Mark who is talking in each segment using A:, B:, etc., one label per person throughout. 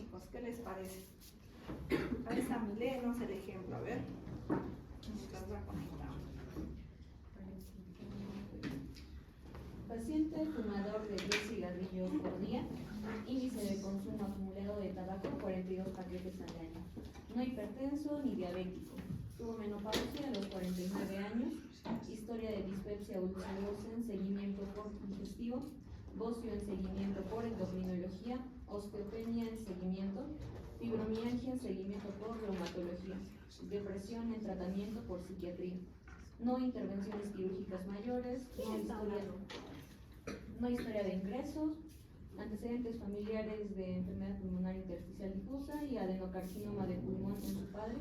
A: chicos, ¿qué les parece? A ver, Sammy, léenos el ejemplo, a ver. Mientras va conectando.
B: Paciente fumador de 10 cigarrillos por día, índice de consumo acumulado de tabaco 42 paquetes al año. No hipertenso ni diabético. Tuvo menopausia a los 49 años, historia de dispepsia ulcerosa en seguimiento por digestivo, bocio en seguimiento por endocrinología, osteopenia en seguimiento, fibromialgia en seguimiento por reumatología, depresión en tratamiento por psiquiatría. No intervenciones quirúrgicas mayores, no historia de ingresos, antecedentes familiares de enfermedad pulmonar intersticial difusa y adenocarcinoma de pulmón en su padre,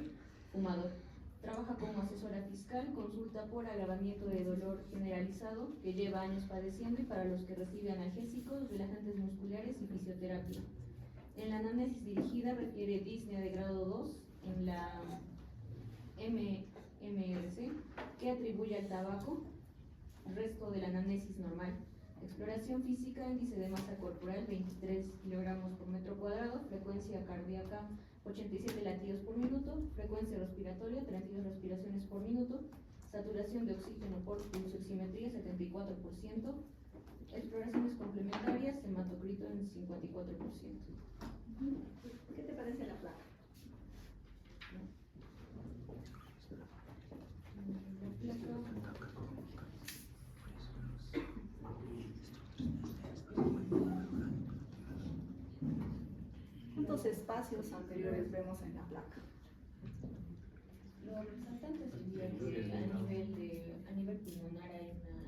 B: fumador. Trabaja como asesora fiscal, consulta por agravamiento de dolor generalizado que lleva años padeciendo y para los que recibe analgésicos, relajantes musculares y fisioterapia. En la anamnesis dirigida refiere disnea de grado 2 en la MRC que atribuye al tabaco, resto de la anamnesis normal. Exploración física, índice de masa corporal 23 kilogramos por metro cuadrado, frecuencia cardíaca 87 latidos por minuto, frecuencia respiratoria 32 respiraciones por minuto, saturación de oxígeno por pulsoximetría 74%, exploraciones complementarias, hematocrito en 54%.
A: ¿Qué te parece la placa? ¿Cuántos espacios anteriores vemos en la placa?
B: Lo resaltante sería que a nivel pulmonar hay una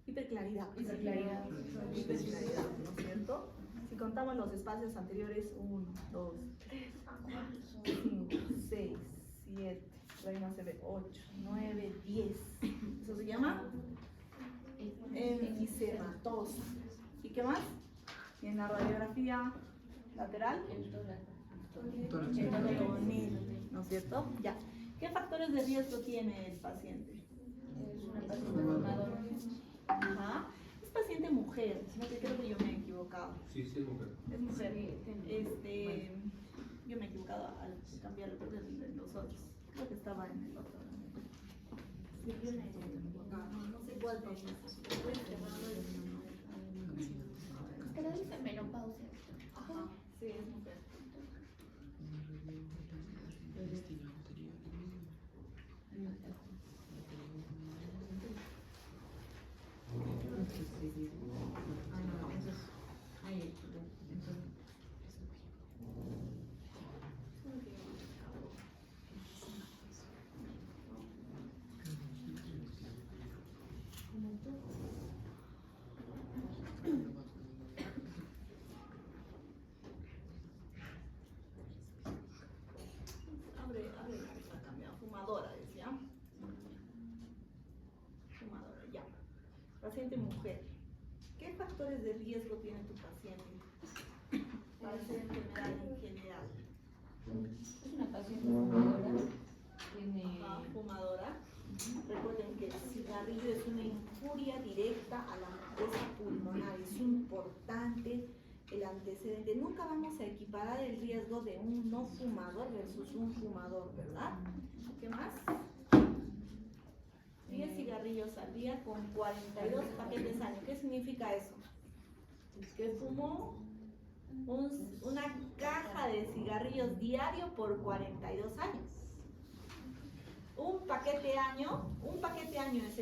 A: Hiperclaridad.
B: hiperclaridad.
A: Hiperclaridad, ¿no es cierto? Si contamos los espacios anteriores, 1, 2, 3, 4, 5, 6, 7, por ahí no se ve, 8, 9, 10. Eso se llama enfisematosa. ¿Y qué más? Y en la radiografía lateral, el toronil, ¿no es cierto? Ya. ¿Qué factores de riesgo tiene el paciente?
B: Es una paciente fumadora.
A: Ajá. Es paciente mujer, sino que creo que yo me he equivocado.
C: Sí, es mujer.
A: Es mujer. Yo me he equivocado al cambiar el de los otros. Creo que estaba en el otro. Sí, yo me he equivocado. No sé cuál de ellos.
D: Pero dice menopausia.
A: Ajá. Sí, es mujer. Paciente mujer. ¿Qué factores de riesgo tiene tu paciente para esa enfermedad en general?
B: Es una paciente fumadora.
A: Fumadora. Recuerden que el cigarrillo es una injuria directa a la mucosa pulmonar. Es importante el antecedente. Nunca vamos a equiparar el riesgo de un no fumador versus un fumador, ¿verdad? ¿Qué más? 10 cigarrillos al día con 42 paquetes al año. ¿Qué significa eso? Que fumó una caja de cigarrillos diario por 42 años. Un paquete año es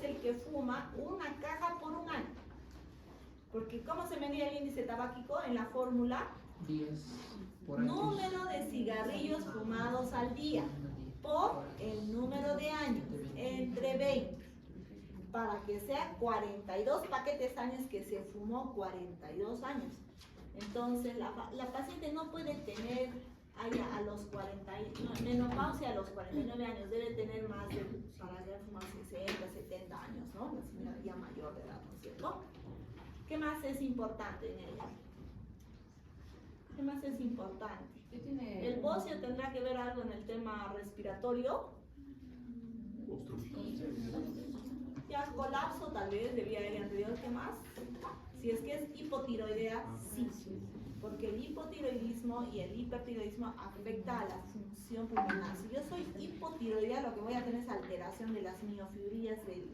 A: el que fuma una caja por un año. Porque ¿cómo se medía el índice tabáquico en la fórmula?
E: 10 por año.
A: Número de cigarrillos fumados al día por el número de años, entre 20, para que sea 42 paquetes años que se fumó 42 años. Entonces la paciente no puede tener a los 40, menopausia a los 49 años, debe tener más de, para haber fumado 60, 70 años, ¿no? La señora ya mayor de edad, ¿no es cierto? ¿Qué más es importante en ella? ¿Qué más es importante? ¿El bocio tendrá que ver algo en el tema respiratorio? Ya colapso tal vez de vía aérea anterior, ¿qué más? Si es que es hipotiroidea, sí. porque el hipotiroidismo y el hipertiroidismo afecta a la función pulmonar. Si yo soy hipotiroidea, lo que voy a tener es alteración de las miofibrillas del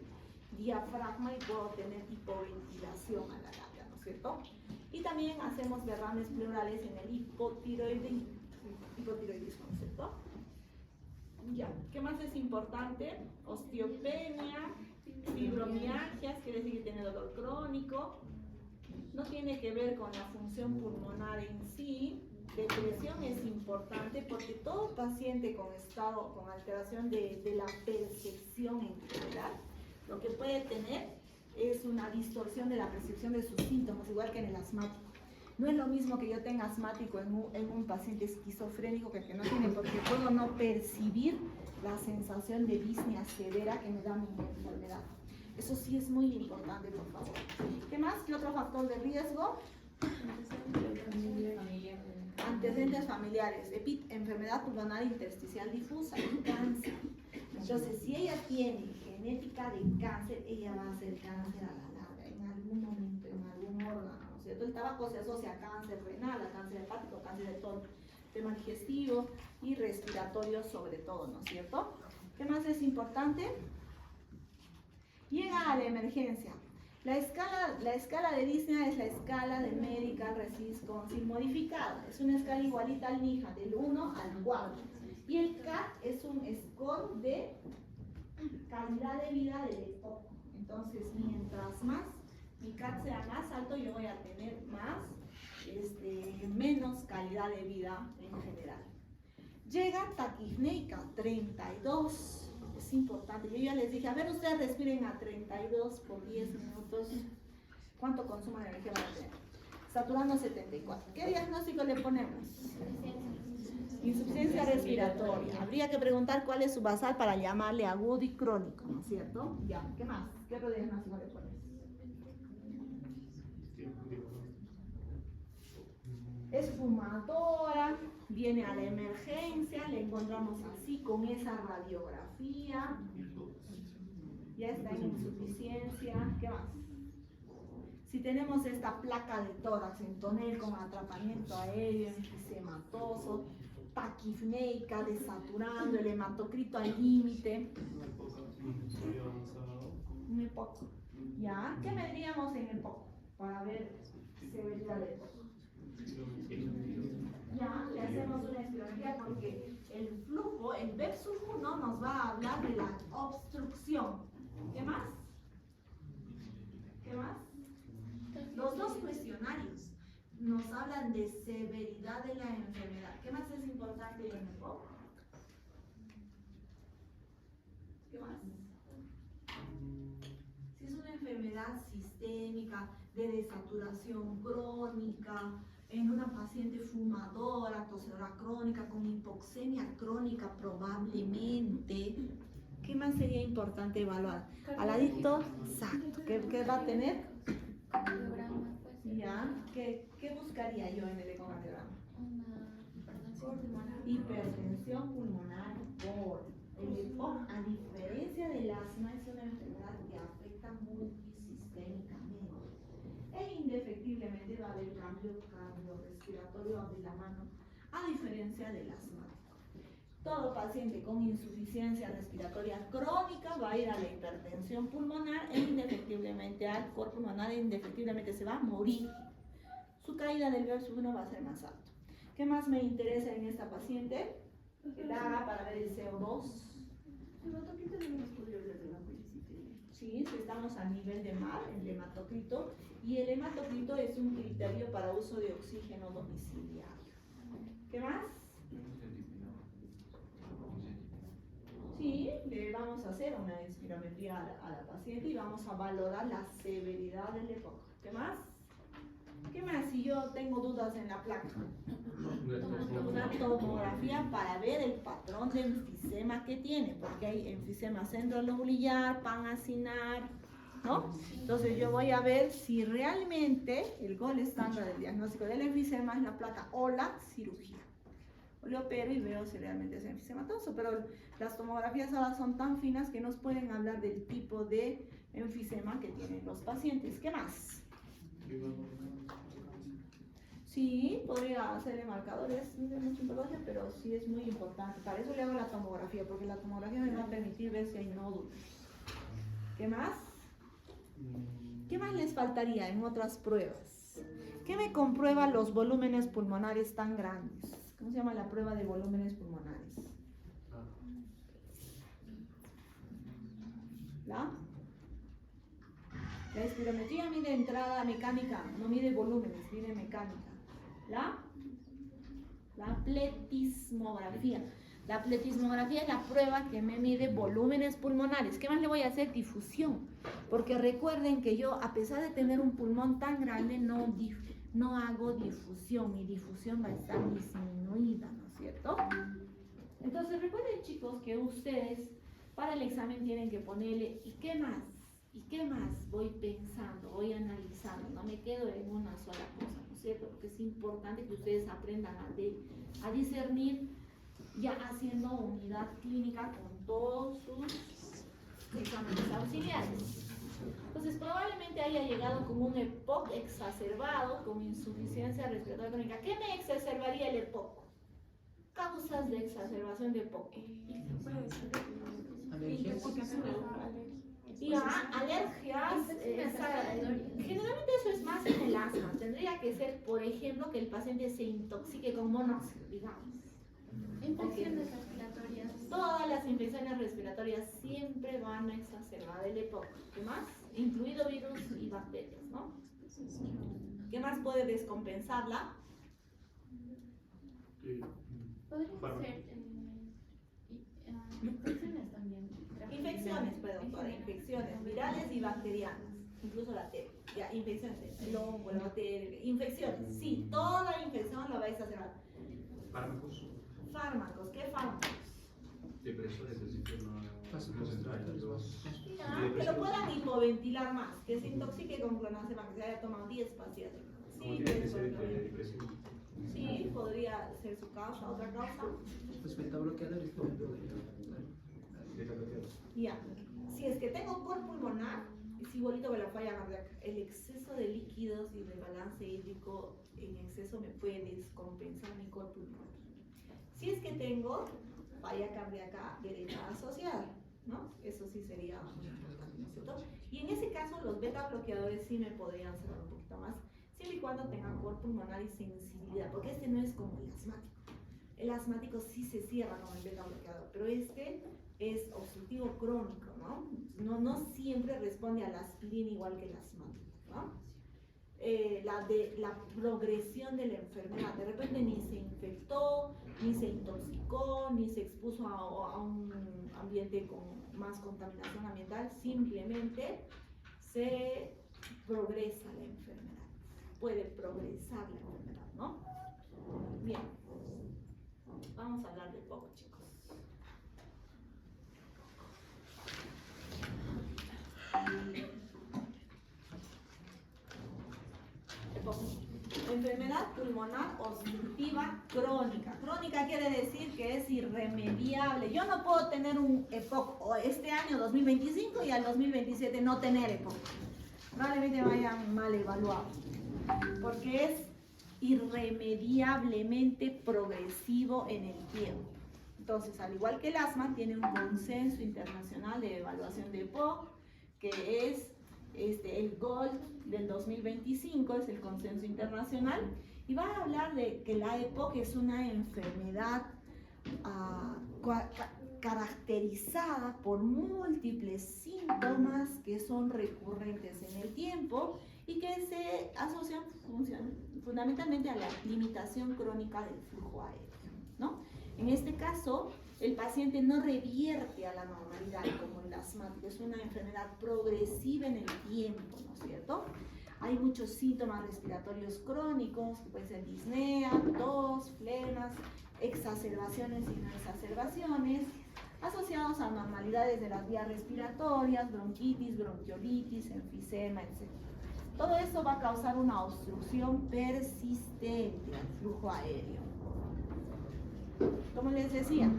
A: diafragma y puedo tener hipoventilación a la larga, ¿no es cierto? Y también hacemos derrames pleurales en el hipotiroidismo, ¿no es cierto? Ya, ¿qué más es importante? Osteopenia, fibromialgias, quiere decir que tiene dolor crónico. No tiene que ver con la función pulmonar en sí. Depresión es importante porque todo paciente con alteración de la percepción en general, lo que puede tener es una distorsión de la percepción de sus síntomas, igual que en el asmático. No es lo mismo que yo tenga asmático en un paciente esquizofrénico que no tiene, porque puedo no percibir la sensación de disnea severa que me da mi enfermedad. Eso sí es muy importante, por favor. ¿Qué más? ¿Qué otro factor de riesgo? Antecedentes familiares, enfermedad pulmonar intersticial difusa y cáncer. Entonces, si ella tiene genética de cáncer, ella va a hacer cáncer a la larga, en algún momento, en algún órgano, ¿no es cierto? El tabaco se asocia a cáncer renal, a cáncer hepático, cáncer de todo tema digestivo y respiratorio sobre todo, ¿no es cierto? ¿Qué más es importante? Llega a la emergencia. La escala de Disney es la escala de Medical Resist Council modificada. Es una escala igualita al NIHA, del 1 al 4. Y el CAT es un score de calidad de vida del EPOC. Entonces, mientras más mi CAT sea más alto, yo voy a tener menos calidad de vida en general. Llega taquipneica, 32. Es importante. Yo ya les dije, a ver, ustedes respiren a 32 por 10 minutos. ¿Cuánto consumo de energía van a tener? Saturando 74. ¿Qué diagnóstico le ponemos? Insuficiencia respiratoria. Habría que preguntar cuál es su basal para llamarle agudo y crónico, ¿no es cierto? Ya, ¿qué más? ¿Qué otro diagnóstico le pones? Es fumadora, viene a la emergencia, le encontramos así con esa radiografía, ya está en insuficiencia. ¿Qué más? Si tenemos esta placa de tórax en tonel con atrapamiento aéreo, enfisемatoso, taquipneica, desaturando, el hematocrito al límite, un EPOC. ¿Ya? ¿Qué mediríamos en EPOC para ver severidad de EPOC? Ya, le hacemos una espirometría porque el flujo, el versus 1 nos va a hablar de la obstrucción. ¿Qué más? ¿Qué más? Los dos cuestionarios nos hablan de severidad de la enfermedad. ¿Qué más es importante en el EPOC? ¿Qué más? Si es una enfermedad sistémica, de desaturación crónica, en una paciente fumadora, tosedora crónica, con hipoxemia crónica probablemente, ¿qué más sería importante evaluar? Al adicto, exacto, ¿qué va a tener? Ya, ¿qué buscaría yo en el ecocardiograma? Hipertensión pulmonar por el EPOC, a diferencia del asma, es una enfermedad que afecta multisistémicamente e indefectiblemente va a haber cambio cardiorrespiratorio de la mano, a diferencia del asmático. Todo paciente con insuficiencia respiratoria crónica va a ir a la hipertensión pulmonar e indefectiblemente al cor pulmonar e indefectiblemente se va a morir. Su caída del versus 1 va a ser más alto. ¿Qué más me interesa en esta paciente? El haga para ver el CO2. Sí, si estamos a nivel de mar, el hematocrito, y el hematocrito es un criterio para uso de oxígeno domiciliario. ¿Qué más? Sí, le vamos a hacer una espirometría a la paciente y vamos a valorar la severidad del EPOC. ¿Qué más? ¿Qué más si yo tengo dudas en la placa? Una tomografía para ver el patrón de enfisema que tiene, porque hay enfisema centrolobular, panacinar, ¿no? Entonces yo voy a ver si realmente el gol estándar del diagnóstico del enfisema es la placa o la cirugía. Lo opero y veo si realmente es enfisematoso, pero las tomografías ahora son tan finas que nos pueden hablar del tipo de enfisema que tienen los pacientes. ¿Qué más? Sí, podría hacer el marcador, es de mucha importancia, pero sí es muy importante. Para eso le hago la tomografía, porque la tomografía me va a permitir ver si hay nódulos. ¿Qué más? ¿Qué más les faltaría en otras pruebas? ¿Qué me comprueba los volúmenes pulmonares tan grandes? ¿Cómo se llama la prueba de volúmenes pulmonares? La espirometría mide entrada mecánica, no mide volúmenes, mide mecánica. La pletismografía. La pletismografía es la prueba que me mide volúmenes pulmonares. ¿Qué más le voy a hacer? Difusión. Porque recuerden que yo, a pesar de tener un pulmón tan grande, no hago difusión. Mi difusión va a estar disminuida, ¿no es cierto? Entonces recuerden, chicos, que ustedes para el examen tienen que ponerle ¿y qué más? ¿Y qué más? Voy pensando, voy analizando, no me quedo en una sola cosa, ¿no es cierto? Porque es importante que ustedes aprendan a discernir ya haciendo unidad clínica con todos sus exámenes auxiliares. Entonces probablemente haya llegado con un EPOC exacerbado, con insuficiencia respiratoria crónica. ¿Qué me exacerbaría el EPOC? Causas de exacerbación de EPOC.
E: Alergias.
A: Alergias. Generalmente eso es más en el asma. Tendría que ser, por ejemplo, que el paciente se intoxique con monóxido, digamos.
D: Infecciones respiratorias.
A: Todas las infecciones respiratorias siempre van a exacerbar el EPOC. ¿Qué más? Incluido virus y bacterias, ¿no? ¿Qué más puede descompensarla?
D: Podría ser infecciones también.
A: Infecciones, perdón, doctora, infecciones virales y bacterianas, incluso la T. Ya, infecciones, el hongo, la bacteria, infecciones. Sí, toda infección la vais a hacer.
C: Fármacos.
A: Fármacos, ¿qué fármacos?
C: Depresores del sistema central.
A: Ya, que lo puedan hipoventilar más, que se intoxique con clonazepam, que se haya tomado 10 pastillas. Sí, sí, podría ser su causa, otra causa.
E: Pues betabloqueadores también podría.
A: Ya, si es que tengo cor pulmonar, es igualito que la falla cardíaca. El exceso de líquidos y de balance hídrico en exceso me puede descompensar mi cor pulmonar. Si es que tengo falla cardíaca derecha asociada, ¿no? Eso sí sería muy importante, ¿no es cierto? Y en ese caso los beta bloqueadores sí me podrían cerrar un poquito más, siempre y cuando tengan cor pulmonar y sensibilidad, porque este no es como el asmático. El asmático sí se cierra con el beta bloqueador, pero este es obstructivo crónico, ¿no? No siempre responde a la aspirina igual que el asmático, ¿no? La progresión de la enfermedad, de repente ni se infectó, ni se intoxicó, ni se expuso a un ambiente con más contaminación ambiental, simplemente se progresa la enfermedad, puede progresar la enfermedad, ¿no? Bien, vamos a hablar de poco, chicos. Enfermedad pulmonar obstructiva crónica. Crónica quiere decir que es irremediable. Yo no puedo tener un EPOC o este año 2025 y al 2027 no tener EPOC. Probablemente vayan mal evaluados. Porque es irremediablemente progresivo en el tiempo. Entonces, al igual que el asma, tiene un consenso internacional de evaluación de EPOC, que es el GOLD del 2025, es el consenso internacional, y va a hablar de que la EPOC es una enfermedad caracterizada por múltiples síntomas que son recurrentes en el tiempo y que se asocian fundamentalmente a la limitación crónica del flujo aéreo, ¿no? En este caso, el paciente no revierte a la normalidad como el asmático, es una enfermedad progresiva en el tiempo, ¿no es cierto? Hay muchos síntomas respiratorios crónicos, que pueden ser disnea, tos, flemas, exacerbaciones y no exacerbaciones, asociados a anormalidades de las vías respiratorias, bronquitis, bronquiolitis, enfisema, etc. Todo esto va a causar una obstrucción persistente al flujo aéreo. Como les decía,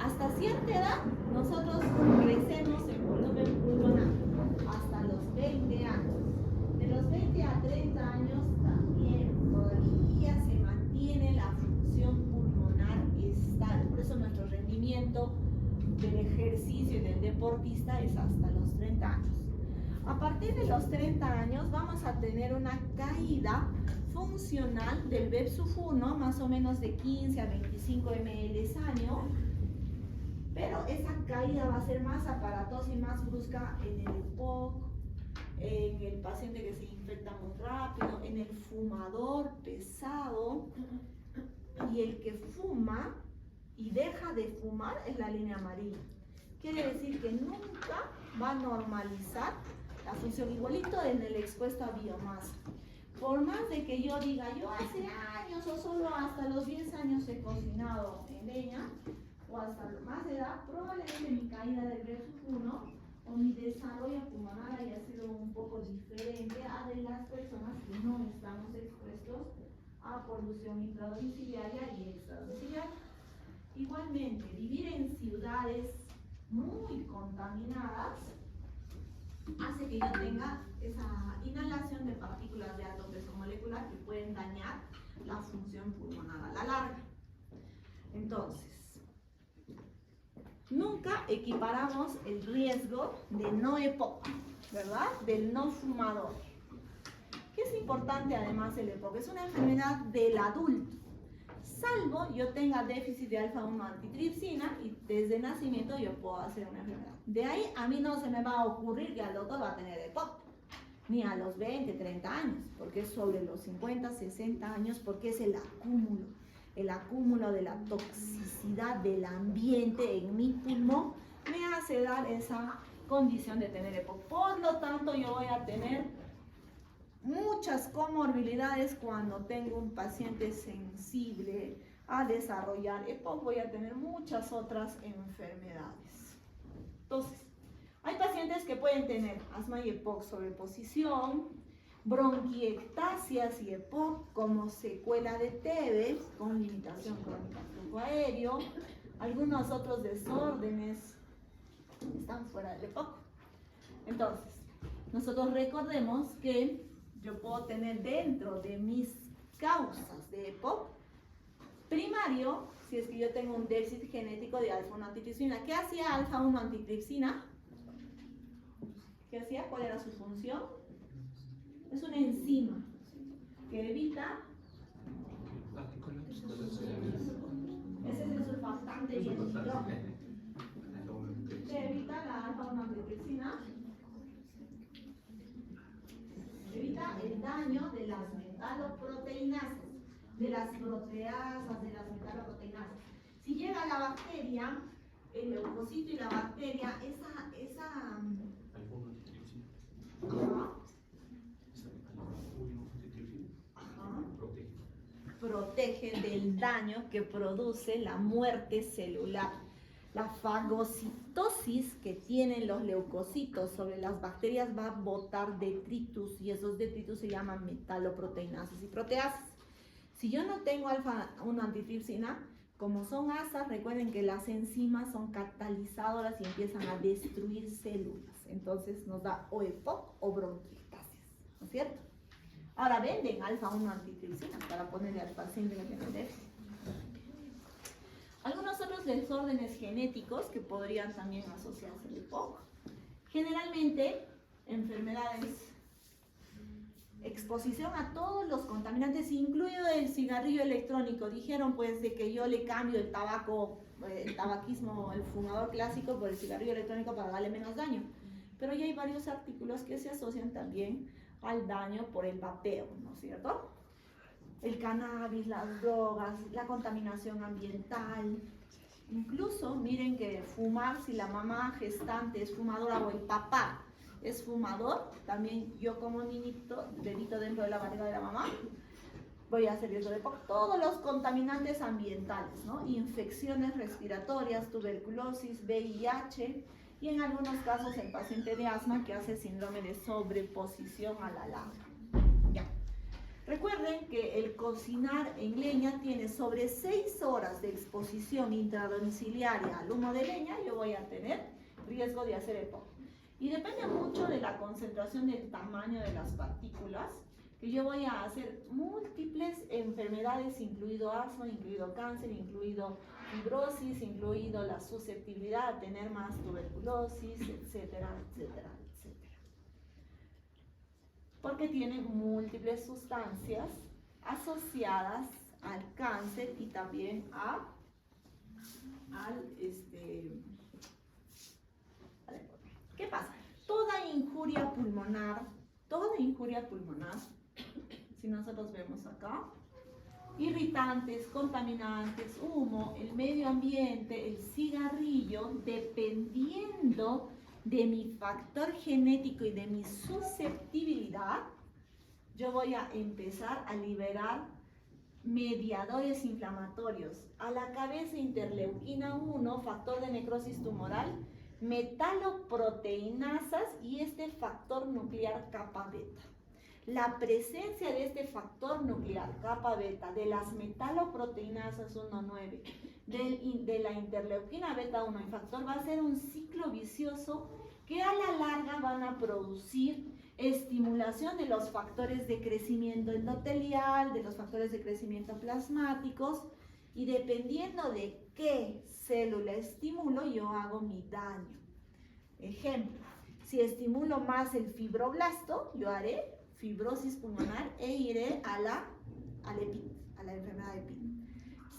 A: hasta cierta edad nosotros crecemos en volumen pulmonar, hasta los 20 años. De los 20 a 30 años también todavía deportista es hasta los 30 años. A partir de los 30 años vamos a tener una caída funcional del BEPSUF1, más o menos de 15 a 25 ml año, pero esa caída va a ser más aparatosa y más brusca en el EPOC, en el paciente que se infecta muy rápido, en el fumador pesado, y el que fuma y deja de fumar es la línea amarilla. Quiere decir que nunca va a normalizar la función, igualito en el expuesto a biomasa. Por más de que yo diga, yo hace años o solo hasta los 10 años he cocinado en leña, o hasta más de edad, probablemente mi caída del BEPSUF1 o mi desarrollo pulmonar haya sido un poco diferente a de las personas que no estamos expuestos a polución intradomiciliaria y extradomiciliaria. Igualmente, vivir en ciudades muy contaminadas hace que yo tenga esa inhalación de partículas de alto peso molecular que pueden dañar la función pulmonar a la larga. Entonces, nunca equiparamos el riesgo de no EPOC, ¿verdad? Del no fumador. ¿Qué es importante además el EPOC? Es una enfermedad del adulto. Salvo yo tenga déficit de alfa-1 antitripsina y desde nacimiento yo puedo hacer una enfermedad. De ahí a mí no se me va a ocurrir que el doctor va a tener EPOC, ni a los 20, 30 años, porque es sobre los 50, 60 años, porque es el acúmulo de la toxicidad del ambiente en mi pulmón me hace dar esa condición de tener EPOC. Por lo tanto, yo voy a tener muchas comorbilidades cuando tengo un paciente sensible a desarrollar EPOC, voy a tener muchas otras enfermedades. Entonces, hay pacientes que pueden tener asma y EPOC sobreposición, bronquiectasias y EPOC como secuela de TB con limitación crónica de flujo aéreo. Algunos otros desórdenes están fuera del EPOC. Entonces, nosotros recordemos que yo puedo tener dentro de mis causas de EPOC primario, si es que yo tengo un déficit genético de alfa-1 antitripsina. ¿Qué hacía alfa-1 antitripsina? ¿Qué hacía? ¿Cuál era su función? Es una enzima que evita, ese es el surfactante y el hidrógeno, que evita la alfa-1 antitripsina, evita el daño de las metaloproteinasas, de las proteasas, de las metaloproteinasas. Si llega la bacteria, el leucocito y la bacteria, protege del daño que produce la muerte celular. La fagocitosis que tienen los leucocitos sobre las bacterias va a botar detritus y esos detritus se llaman metaloproteinasas y proteasas. Si yo no tengo alfa-1 antitripsina, como son asas, recuerden que las enzimas son catalizadoras y empiezan a destruir células. Entonces nos da o EPOC o bronquiectasias, ¿no es cierto? Ahora venden alfa-1 antitripsina para ponerle al paciente que tiene déficit. Algunos otros desórdenes genéticos que podrían también asociarse al EPOC. Generalmente, enfermedades, exposición a todos los contaminantes, incluido el cigarrillo electrónico. Dijeron pues de que yo le cambio el tabaco, el tabaquismo, el fumador clásico por el cigarrillo electrónico para darle menos daño. Pero ya hay varios artículos que se asocian también al daño por el vapeo, ¿no es cierto? El cannabis, las drogas, la contaminación ambiental. Incluso, miren que fumar, si la mamá gestante es fumadora o el papá es fumador, también yo como niñito, dedito dentro de la barriga de la mamá, voy a hacer riesgo de EPOC. Todos los contaminantes ambientales, ¿no? Infecciones respiratorias, tuberculosis, VIH, y en algunos casos el paciente de asma que hace síndrome de sobreposición a la larga. Ya. Recuerden que el cocinar en leña tiene sobre 6 horas de exposición intradomiciliaria al humo de leña, yo voy a tener riesgo de hacer EPOC. Y depende mucho de la concentración del tamaño de las partículas que yo voy a hacer múltiples enfermedades, incluido asma, incluido cáncer, incluido fibrosis, incluido la susceptibilidad a tener más tuberculosis, etcétera, etcétera, etcétera. Porque tiene múltiples sustancias asociadas al cáncer y también ¿qué pasa? Toda injuria pulmonar, si nosotros vemos acá, irritantes, contaminantes, humo, el medio ambiente, el cigarrillo, dependiendo de mi factor genético y de mi susceptibilidad, yo voy a empezar a liberar mediadores inflamatorios. A la cabeza, interleuquina 1, factor de necrosis tumoral, metaloproteinasas y este factor nuclear kappa beta. La presencia de este factor nuclear kappa beta, de las metaloproteinasas 1,9, de la interleuquina beta 1 y factor, va a ser un ciclo vicioso que a la larga van a producir estimulación de los factores de crecimiento endotelial, de los factores de crecimiento plasmáticos, y dependiendo de qué célula estimulo, yo hago mi daño. Ejemplo, si estimulo más el fibroblasto, yo haré fibrosis pulmonar e iré a la enfermedad de PIN.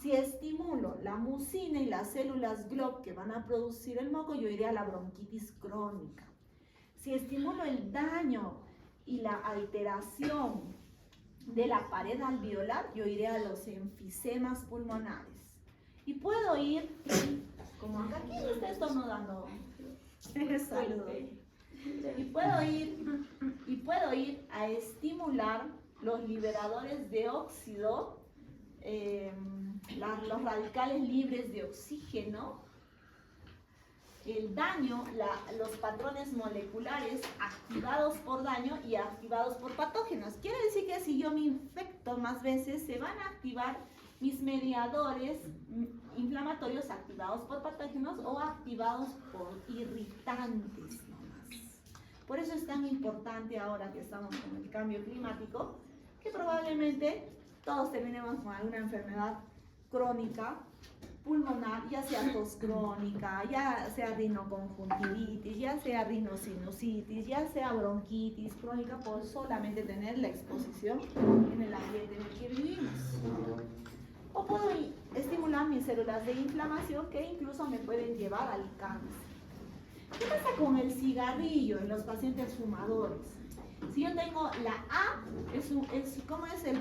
A: Si estimulo la mucina y las células GLOB que van a producir el moco, yo iré a la bronquitis crónica. Si estimulo el daño y la alteración de la pared alveolar, yo iré a los enfisemas pulmonares. Y puedo ir, como acá, ¿quién está estornudando? Saludos. Y puedo ir a estimular los liberadores de óxido, los radicales libres de oxígeno, el daño, los patrones moleculares activados por daño y activados por patógenos. Quiere decir que si yo me infecto más veces, se van a activar mis mediadores inflamatorios activados por patógenos o activados por irritantes. Por eso es tan importante ahora que estamos con el cambio climático, que probablemente todos terminemos con alguna enfermedad crónica, pulmonar, ya sea tos crónica, ya sea rinoconjuntivitis, ya sea rinosinusitis, ya sea bronquitis crónica, por solamente tener la exposición en el ambiente en el que vivimos. O puedo estimular mis células de inflamación que incluso me pueden llevar al cáncer. ¿Qué pasa con el cigarrillo en los pacientes fumadores? Si yo tengo la A, ¿cómo es el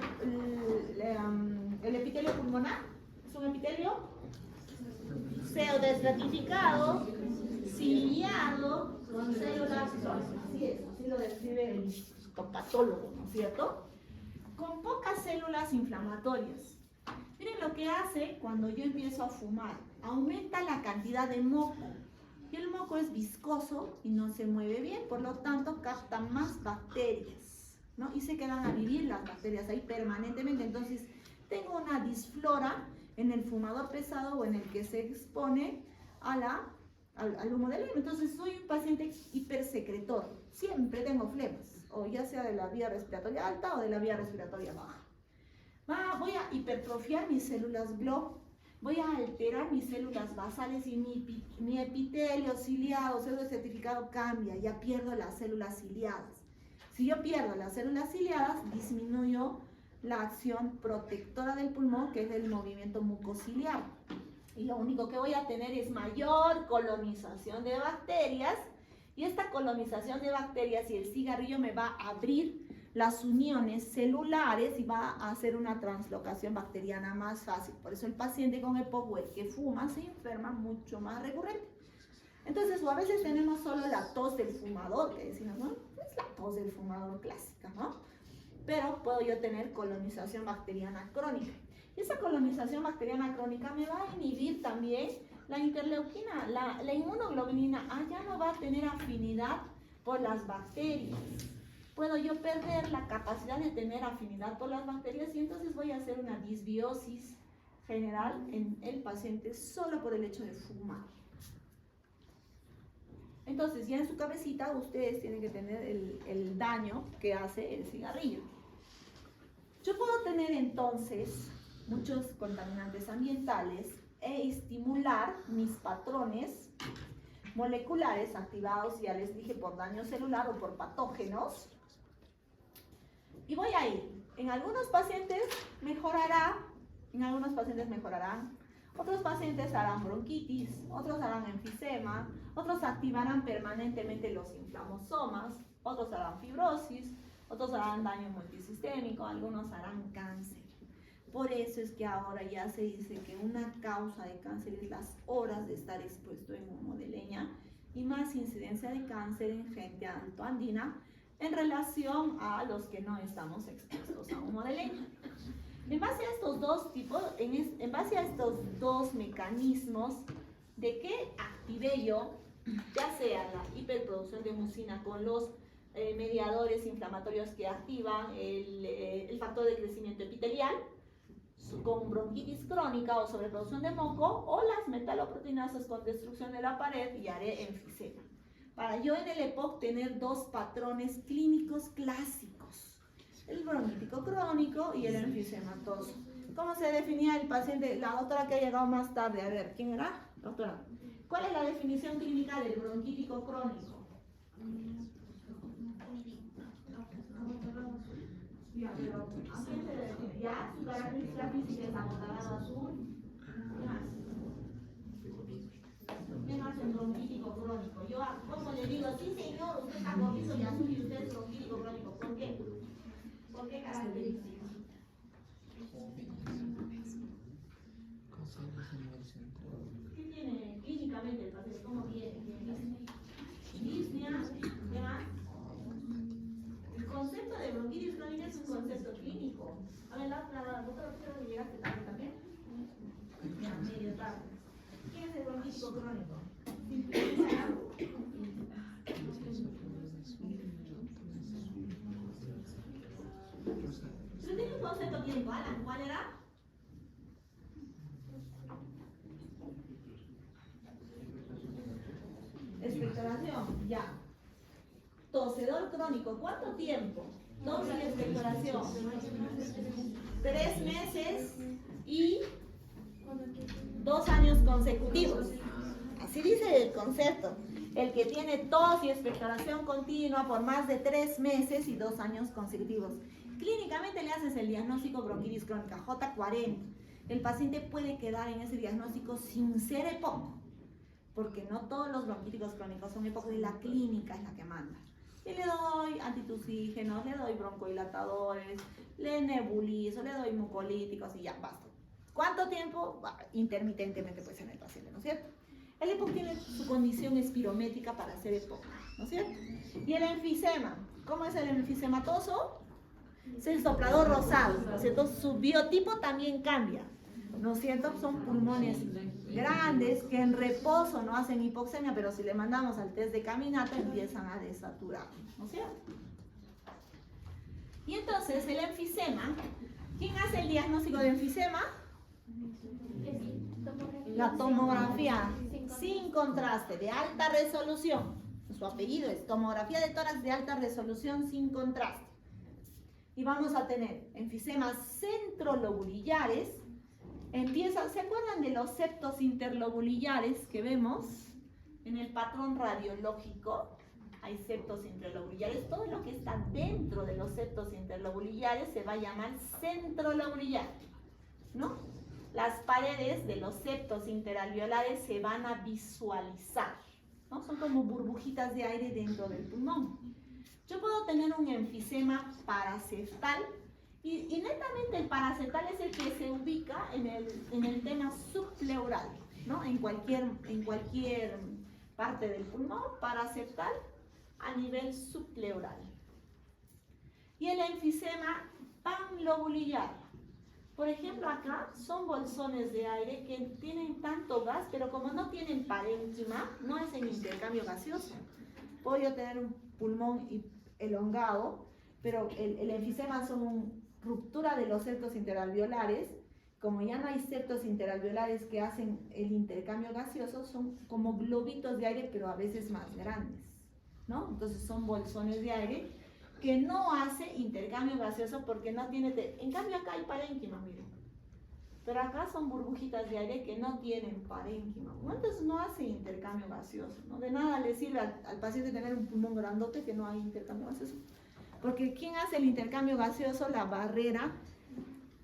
A: epitelio pulmonar? Es un epitelio pseudoestratificado, ciliado, con células, así es, así lo describe el histopatólogo, ¿no es cierto? Con pocas células inflamatorias. Miren lo que hace cuando yo empiezo a fumar. Aumenta la cantidad de moco. Y el moco es viscoso y no se mueve bien, por lo tanto capta más bacterias, ¿no? Y se quedan a vivir las bacterias ahí permanentemente. Entonces tengo una disflora en el fumador pesado o en el que se expone al humo del humo. Entonces soy un paciente hipersecretor, siempre tengo flemas, o ya sea de la vía respiratoria alta o de la vía respiratoria baja. Voy a hipertrofiar mis células GLOB, voy a alterar mis células basales y mi epitelio ciliado, pseudoestratificado cambia, ya pierdo las células ciliadas. Si yo pierdo las células ciliadas, disminuyo la acción protectora del pulmón, que es el movimiento mucociliar. Y lo único que voy a tener es mayor colonización de bacterias, y esta colonización de bacterias y el cigarrillo me va a abrir las uniones celulares y va a hacer una translocación bacteriana más fácil. Por eso el paciente con EPOC o el que fuma se enferma mucho más recurrente. Entonces, o a veces tenemos solo la tos del fumador, que decimos, ¿no? Es la tos del fumador clásica, ¿no? Pero puedo yo tener colonización bacteriana crónica. Y esa colonización bacteriana crónica me va a inhibir también la interleuquina, la inmunoglobulina A ya no va a tener afinidad por las bacterias. Puedo yo perder la capacidad de tener afinidad por las bacterias y entonces voy a hacer una disbiosis general en el paciente solo por el hecho de fumar. Entonces ya en su cabecita ustedes tienen que tener el daño que hace el cigarrillo. tener entonces muchos contaminantes ambientales e estimular mis patrones moleculares activados, ya les dije, por daño celular o por patógenos. Y voy a ir. En algunos pacientes mejorarán, otros pacientes harán bronquitis, otros harán enfisema, otros activarán permanentemente los inflamosomas, otros harán fibrosis, otros harán daño multisistémico, algunos harán cáncer. Por eso es que ahora ya se dice que una causa de cáncer es las horas de estar expuesto en humo de leña y más incidencia de cáncer en gente altoandina en relación a los que no estamos expuestos a humo de leña. En base a estos dos tipos, en base a estos dos mecanismos de que activé yo, ya sea la hiperproducción de mucina con los mediadores inflamatorios que activan el factor de crecimiento epitelial, con bronquitis crónica o sobreproducción de moco, o las metaloproteinasas con destrucción de la pared y haré enfisema. Para yo en el EPOC tener dos patrones clínicos clásicos, el bronquítico crónico y el enfisematoso. ¿Cómo se definía el paciente? La doctora que ha llegado más tarde, a ver, ¿quién era? Doctora, ¿cuál es la definición clínica del bronquítico crónico? Ya, pero ¿a quién se le define? Ya, su característica física es amotalado azul. ¿Qué más? ¿Qué más el bronquítico crónico? Yo, ¿cómo le digo? Sí, señor, usted está comizo y azul y usted es bronquítico crónico. ¿Por qué? ¿Por qué características? ¿Qué tiene clínicamente el paciente? ¿Cómo viene? Disnea, ¿qué más? El concepto de bronquitis crónica es un concepto clínico. A ver, la doctora, creo que llegaste tarde también. Ya, medio tarde. ¿Qué es el bronquítico crónico? Pero tiene un concepto clínico, Alan, ¿cuál era? Expectoración, ya. Tosedor crónico, ¿cuánto tiempo? Tos y expectoración. 3 meses y 2 años consecutivos. Así dice el concepto. El que tiene tos y expectoración continua por más de 3 meses y 2 años consecutivos. Clínicamente le haces el diagnóstico bronquitis crónica J40. El paciente puede quedar en ese diagnóstico sin ser EPOC, porque no todos los bronquíticos crónicos son EPOC y la clínica es la que manda. Y le doy antitusígenos, le doy broncodilatadores, le nebulizo, le doy mucolíticos y ya, basta. ¿Cuánto tiempo? Intermitentemente puede ser en el paciente, ¿no es cierto? El EPOC tiene su condición espirométrica para ser EPOC, ¿no es cierto? Y el enfisema, ¿cómo es el enfisematoso? Es el soplador rosado, ¿no es cierto? Su biotipo también cambia, ¿no es cierto? Son pulmones grandes que en reposo no hacen hipoxemia, pero si le mandamos al test de caminata empiezan a desaturar, ¿no es cierto? Y entonces el enfisema, ¿quién hace el diagnóstico de enfisema? La tomografía sin contraste, de alta resolución. Su apellido es tomografía de tórax de alta resolución sin contraste. Y vamos a tener enfisemas centrolobulillares. ¿Se acuerdan de los septos interlobulillares que vemos en el patrón radiológico? Hay septos interlobulillares. Todo lo que está dentro de los septos interlobulillares se va a llamar centrolobulillar, ¿no? Las paredes de los septos interalveolares se van a visualizar, ¿no? Son como burbujitas de aire dentro del pulmón. Yo puedo tener un enfisema paraseptal y netamente el paraseptal es el que se ubica en el tema subpleural, ¿no? En cualquier parte del pulmón, paraseptal a nivel subpleural. Y el enfisema panlobulillar. Por ejemplo, acá son bolsones de aire que tienen tanto gas, pero como no tienen parénquima, no hacen intercambio gaseoso. Puedo yo tener un pulmón elongado, pero el enfisema son una ruptura de los septos interalveolares. Como ya no hay septos interalveolares que hacen el intercambio gaseoso, son como globitos de aire, pero a veces más grandes, ¿no? Entonces son bolsones de aire que no hace intercambio gaseoso porque no tiene... En cambio acá hay parénquima, miren. Pero acá son burbujitas de aire que no tienen parénquima. ¿No? Entonces no hace intercambio gaseoso, ¿no? De nada le sirve al paciente tener un pulmón grandote que no hay intercambio gaseoso. Porque ¿quién hace el intercambio gaseoso? La barrera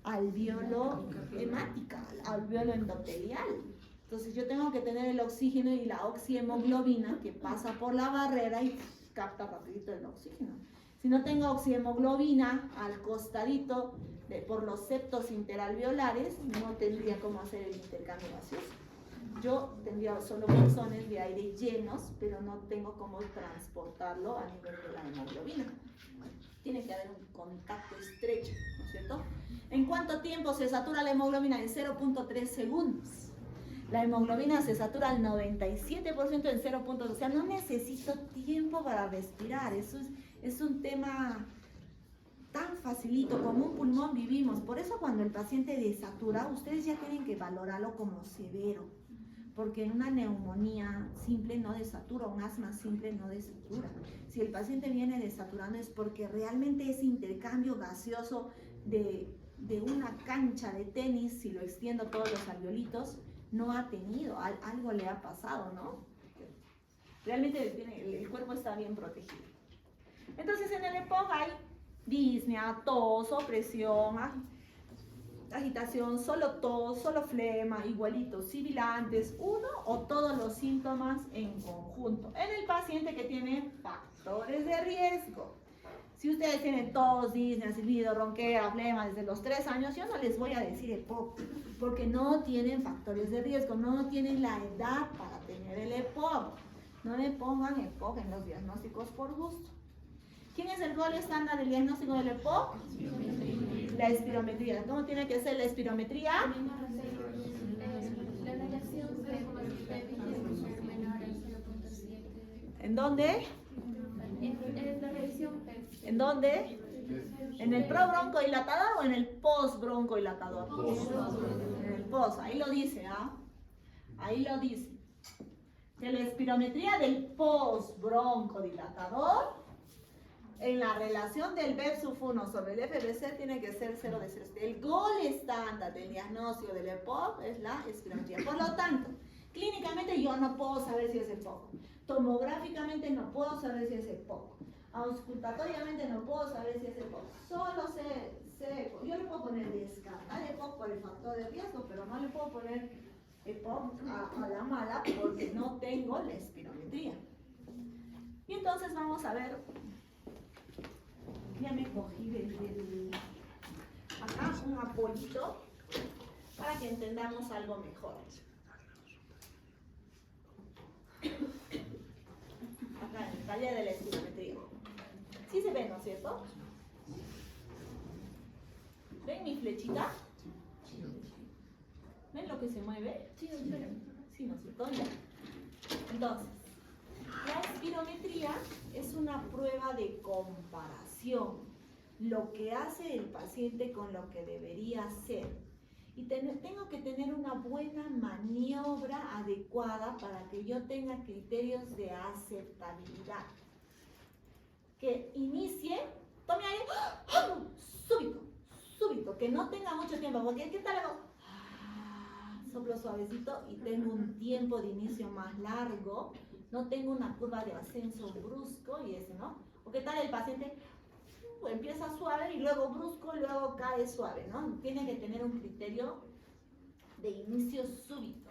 A: alveolo-hemática, alveolo-endotelial. Entonces yo tengo que tener el oxígeno y la oxihemoglobina que pasa por la barrera y capta rapidito el oxígeno. Si no tengo oxihemoglobina al costadito por los septos interalveolares, no tendría cómo hacer el intercambio gaseoso. Yo tendría solo bolsones de aire llenos, pero no tengo cómo transportarlo a nivel de la hemoglobina. Tiene que haber un contacto estrecho, ¿no es cierto? ¿En cuánto tiempo se satura la hemoglobina? En 0.3 segundos. La hemoglobina se satura al 97% en 0.2. O sea, no necesito tiempo para respirar. Eso es un tema tan facilito. Como un pulmón vivimos. Por eso cuando el paciente desatura, ustedes ya tienen que valorarlo como severo. Porque en una neumonía simple no desatura, un asma simple no desatura. Si el paciente viene desaturando es porque realmente ese intercambio gaseoso de una cancha de tenis, si lo extiendo todos los alveolitos, no ha tenido, algo le ha pasado, ¿no? Realmente el cuerpo está bien protegido. Entonces en el EPOC hay disnea, tos, opresión, agitación, solo tos, solo flema, igualitos, sibilantes, uno o todos los síntomas en conjunto. En el paciente que tiene factores de riesgo. Si ustedes tienen tos, disnea, silbido, ronquera, flema desde los 3 años, yo no les voy a decir EPOC, porque no tienen factores de riesgo, no tienen la edad para tener el EPOC. No le pongan EPOC en los diagnósticos por gusto. ¿Quién es el gol estándar del diagnóstico del EPOC? La espirometría. ¿Cómo tiene que ser la espirometría?
D: La relación de menor al 0.7.
A: ¿En dónde?
D: En la revisión PET.
A: ¿En dónde? ¿En el probroncodilatador o en el postbroncodilatador? En el post, ahí lo dice, ¿ah? Ahí lo dice. Que la espirometría del postbroncodilatador en la relación del BEP-1 sobre el FBC tiene que ser 0 de 0. El gol estándar del diagnóstico del EPOC es la espirometría. Por lo tanto, clínicamente yo no puedo saber si es EPOC. Tomográficamente no puedo saber si es EPOC. Auscultatoriamente no puedo saber si es EPOC. Solo sé yo le puedo poner descartar EPOC por el factor de riesgo, pero no le puedo poner EPOC a la mala porque no tengo la espirometría. Y entonces vamos a ver. Ya me cogí acá un apoyito para que entendamos algo mejor. Acá en el taller de la espirometría. Sí se ve, ¿no es cierto? ¿Ven mi flechita? ¿Ven lo que se mueve? Sí, ¿no es cierto? Ya. Entonces, la espirometría es una prueba de comparación, lo que hace el paciente con lo que debería ser. Y tengo que tener una buena maniobra adecuada para que yo tenga criterios de aceptabilidad. Que inicie, tome aire, súbito, que no tenga mucho tiempo, porque ¿qué tal hago? Soplo suavecito y tengo un tiempo de inicio más largo. No tengo una curva de ascenso brusco y ese, ¿no? ¿O qué tal el paciente empieza suave y luego brusco, luego cae suave, ¿no? Tiene que tener un criterio de inicio súbito.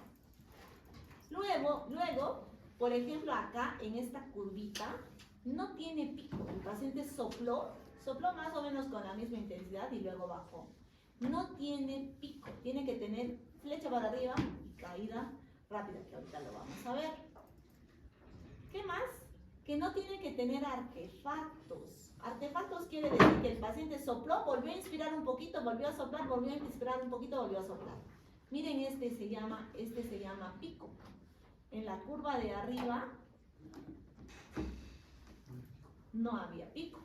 A: Luego, por ejemplo, acá en esta curvita no tiene pico. El paciente sopló más o menos con la misma intensidad y luego bajó. No tiene pico, tiene que tener flecha para arriba y caída rápida, que ahorita lo vamos a ver. ¿Qué más? Que no tiene que tener artefactos. Artefactos quiere decir que el paciente sopló, volvió a inspirar un poquito, volvió a soplar, volvió a inspirar un poquito, volvió a soplar. Miren, este se llama pico. En la curva de arriba no había pico,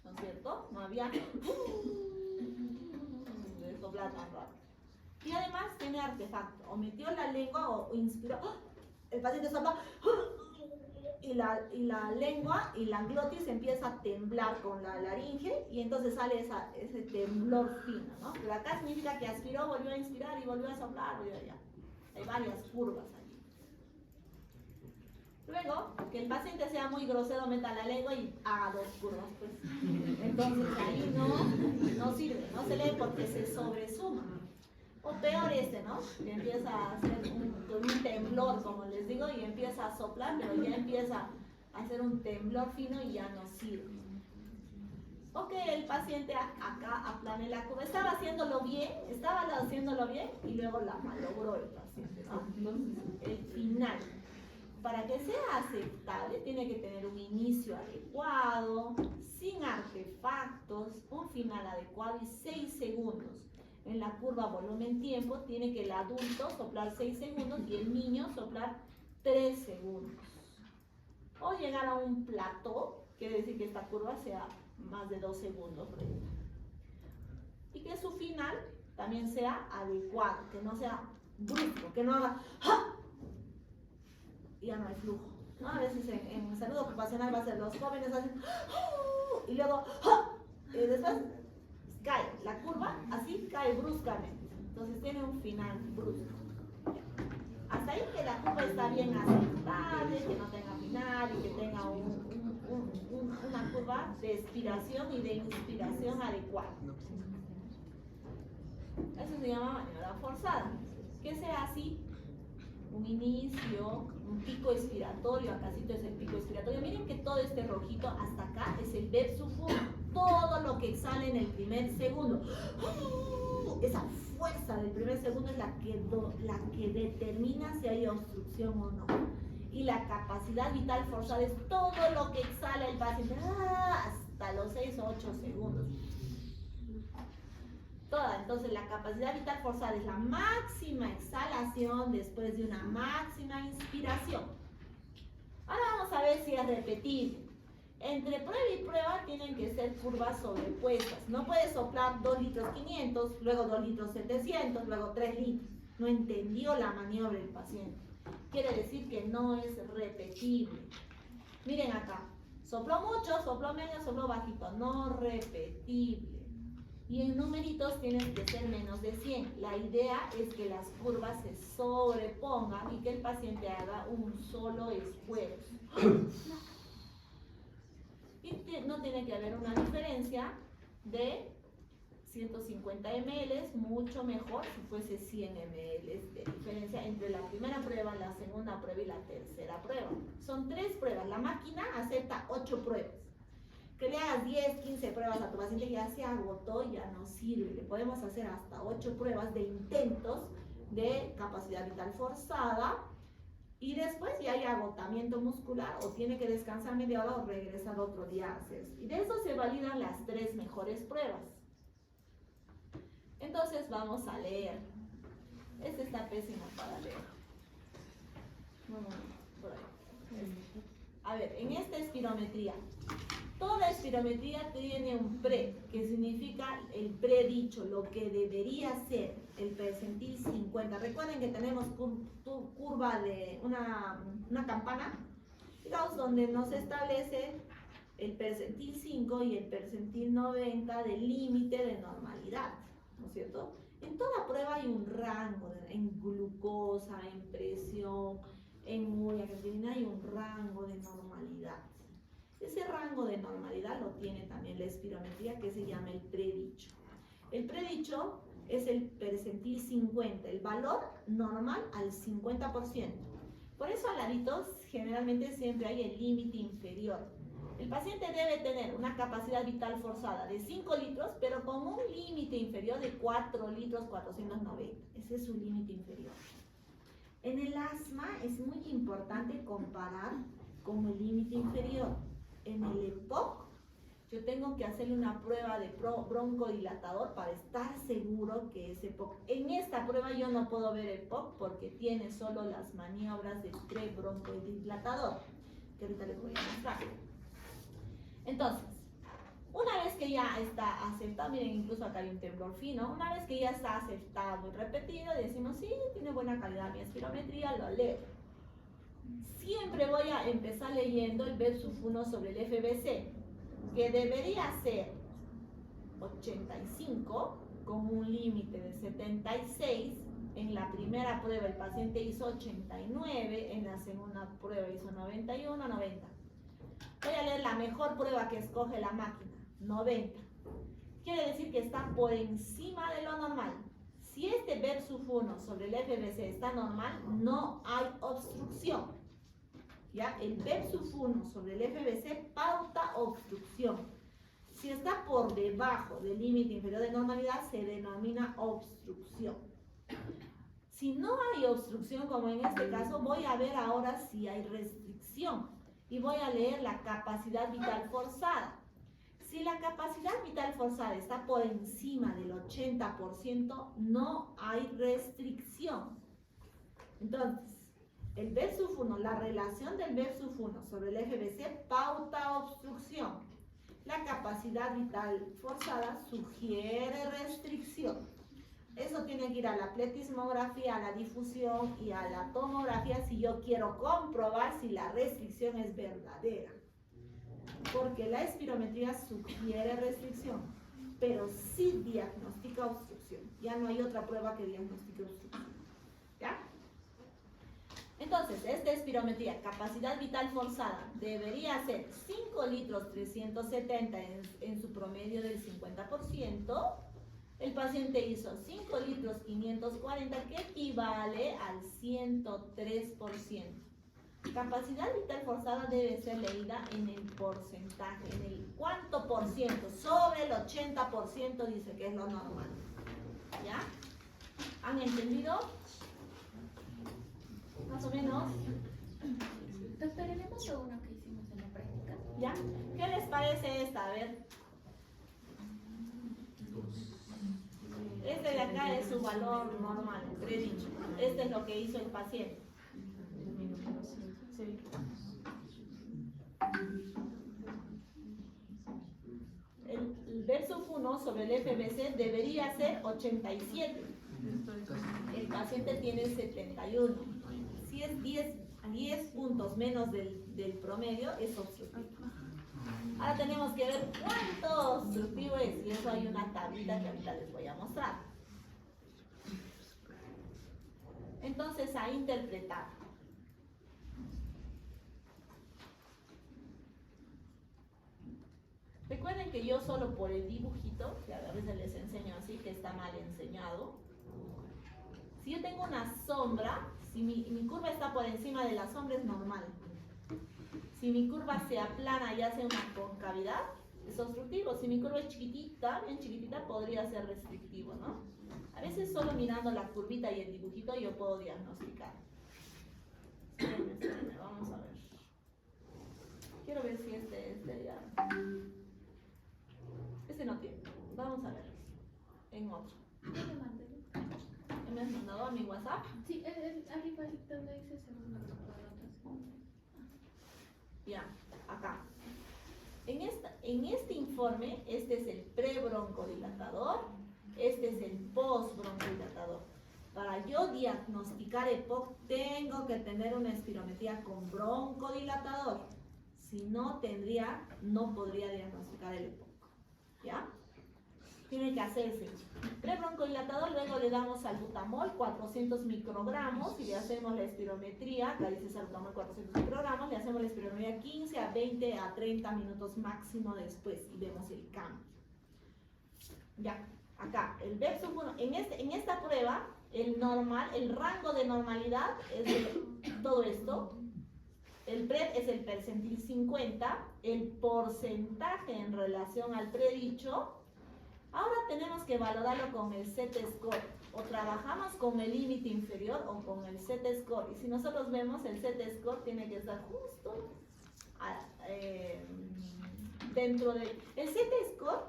A: ¿no es cierto? No había de soplar tan rápido. Y además tiene artefacto, o metió la lengua o inspiró, el paciente sopla y la lengua y la glotis empieza a temblar con la laringe y entonces sale ese temblor fino, ¿no? Pero acá significa que aspiró, volvió a inspirar y volvió a soplar, volvió allá. Hay varias curvas allí. Luego, que el paciente sea muy grosero, meta la lengua y haga 2 curvas, pues. Entonces ahí no sirve, no se lee porque se sobresuma. O peor ¿no? Que empieza a hacer un temblor, como les digo, y empieza a soplar, pero ya empieza a hacer un temblor fino y ya no sirve. Ok, el paciente acá aplane la curva. Estaba haciéndolo bien y luego la malogró el paciente, ¿no? Entonces, el final. Para que sea aceptable, tiene que tener un inicio adecuado, sin artefactos, un final adecuado y 6 segundos. En la curva volumen-tiempo tiene que el adulto soplar 6 segundos y el niño soplar 3 segundos. O llegar a un plató, quiere decir que esta curva sea más de 2 segundos. Y que su final también sea adecuado, que no sea brusco, que no haga ¡ja! Y ya no hay flujo, ¿no? A veces en salud ocupacional va a ser los jóvenes hacen y luego y después cae la curva, así cae bruscamente, entonces tiene un final brusco. Hasta ahí que la curva está bien aceptable, que no tenga final y que tenga una curva de expiración y de inspiración adecuada. Eso se llama maniobra forzada. Que sea así, un inicio, un pico expiratorio, acácito es el pico expiratorio. Miren que todo este rojito hasta acá es el Vepsufum, todo lo que exhala en el primer segundo. Esa fuerza del primer segundo es la que determina si hay obstrucción o no. Y la capacidad vital forzada es todo lo que exhala el paciente hasta los 6 o 8 segundos. Toda, entonces la capacidad vital forzada es la máxima exhalación después de una máxima inspiración. Ahora vamos a ver si es repetible. Entre prueba y prueba tienen que ser curvas sobrepuestas. No puedes soplar 2 litros 500, luego 2 litros 700, luego 3 litros. No entendió la maniobra el paciente. Quiere decir que no es repetible. Miren acá, sopló mucho, sopló medio, sopló bajito, no repetible. Y en numeritos tienen que ser menos de 100. La idea es que las curvas se sobrepongan y que el paciente haga un solo esfuerzo. Y no tiene que haber una diferencia de 150 ml, mucho mejor si fuese 100 ml de diferencia entre la primera prueba, la segunda prueba y la tercera prueba. Son 3 pruebas. La máquina acepta 8 pruebas. Que le hagas 10, 15 pruebas a tu paciente ya se agotó, ya no sirve. Le podemos hacer hasta 8 pruebas de intentos de capacidad vital forzada y después ya hay agotamiento muscular o tiene que descansar media hora o regresar otro día a hacerse. Y de eso se validan las 3 mejores pruebas. Entonces vamos a leer. Este está pésimo para leer. Por ahí. A ver, en esta espirometría. Toda espirometría tiene un pre, que significa el predicho, lo que debería ser el percentil 50. Recuerden que tenemos curva de una campana, digamos, donde nos establece el percentil 5 y el percentil 90 del límite de normalidad, ¿no es cierto? En toda prueba hay un rango, en glucosa, en presión, en urea creatinina hay un rango de normalidad. Ese rango de normalidad lo tiene también la espirometría, que se llama el predicho. El predicho es el percentil 50, el valor normal al 50%. Por eso al ladito generalmente siempre hay el límite inferior. El paciente debe tener una capacidad vital forzada de 5 litros, pero con un límite inferior de 4 litros 490. Ese es su límite inferior. En el asma es muy importante comparar con el límite inferior. En el EPOC, yo tengo que hacerle una prueba de broncodilatador para estar seguro que es EPOC. En esta prueba yo no puedo ver EPOC porque tiene solo las maniobras de pre-broncodilatador, que ahorita les voy a mostrar. Entonces, una vez que ya está aceptado, miren, incluso acá hay un temblor fino, una vez que ya está aceptado y repetido, decimos, sí, tiene buena calidad mi espirometría, lo leo. siempre voy a empezar leyendo el B1 sobre el FBC, que debería ser 85 con un límite de 76. En la primera prueba el paciente hizo 89, en la segunda prueba hizo 91, 90. Voy a leer la mejor prueba que escoge la máquina, 90. Quiere decir que está por encima de lo normal. Si este B1 sobre el FBC está normal, no hay obstrucción. ¿Ya? El B1 sobre el FBC pauta obstrucción. Si está por debajo del límite inferior de normalidad, se denomina obstrucción. Si no hay obstrucción, como en este caso, voy a ver ahora si hay restricción. Y voy a leer la capacidad vital forzada. Si la capacidad vital forzada está por encima del 80%, no hay restricción. Entonces, el B1, la relación del B1 sobre el FBC pauta obstrucción. La capacidad vital forzada sugiere restricción. Eso tiene que ir a la pletismografía, a la difusión y a la tomografía si yo quiero comprobar si la restricción es verdadera. Porque la espirometría sugiere restricción, pero sí diagnostica obstrucción. Ya no hay otra prueba que diagnostique obstrucción. ¿Ya? Entonces, esta espirometría, capacidad vital forzada, debería ser 5 litros 370 en su promedio del 50%. El paciente hizo 5 litros 540, que equivale al 103%. Capacidad vital forzada debe ser leída en el porcentaje, en el cuánto por ciento, sobre el 80% dice que es lo normal. ¿Ya? ¿Han entendido? Más o menos.
D: Doctora, ¿vemos lo uno que hicimos en la práctica?
A: ¿Ya? ¿Qué les parece esta? A ver. Este de acá es su valor normal, predicho. Este es lo que hizo el paciente. Sí. El B1 sobre el FBC debería ser 87. El paciente tiene 71. Si es 10 puntos menos del promedio, es obstructivo. Ahora tenemos que ver cuánto obstructivo es, y eso hay una tablita que ahorita les voy a mostrar. Entonces, a interpretar. Recuerden que yo solo por el dibujito, que a veces les enseño así, que está mal enseñado. Si yo tengo una sombra, si mi curva está por encima de la sombra, es normal. Si mi curva se aplana y hace una concavidad, es obstructivo. Si mi curva es chiquitita, bien chiquitita, podría ser restrictivo, ¿no? A veces solo mirando la curvita y el dibujito yo puedo diagnosticar. Espérenme, vamos a ver. Quiero ver si este ya... Este no tiene. Vamos a ver. En otro.
D: ¿Qué le mandé?
A: ¿Me has mandado a mi WhatsApp?
D: Sí, arriba donde dice segundo protocolo.
A: Ya, acá. En este informe, este es el pre-broncodilatador, este es el post-broncodilatador. Para yo diagnosticar EPOC, tengo que tener una espirometría con broncodilatador. Si no no podría diagnosticar el EPOC. ¿Ya? Tiene que hacerse pre-broncodilatador, luego le damos salbutamol 400 microgramos y le hacemos la espirometría, acá dice salbutamol 400 microgramos, le hacemos la espirometría 15 a 20 a 30 minutos máximo después y vemos el cambio. Ya, acá, el B1, en esta prueba, el rango de normalidad es de todo esto. El PRED es el percentil 50, el porcentaje en relación al predicho. Ahora tenemos que valorarlo con el Z-score. O trabajamos con el límite inferior o con el Z-score. Y si nosotros vemos, el Z-score tiene que estar justo dentro del... El Z-score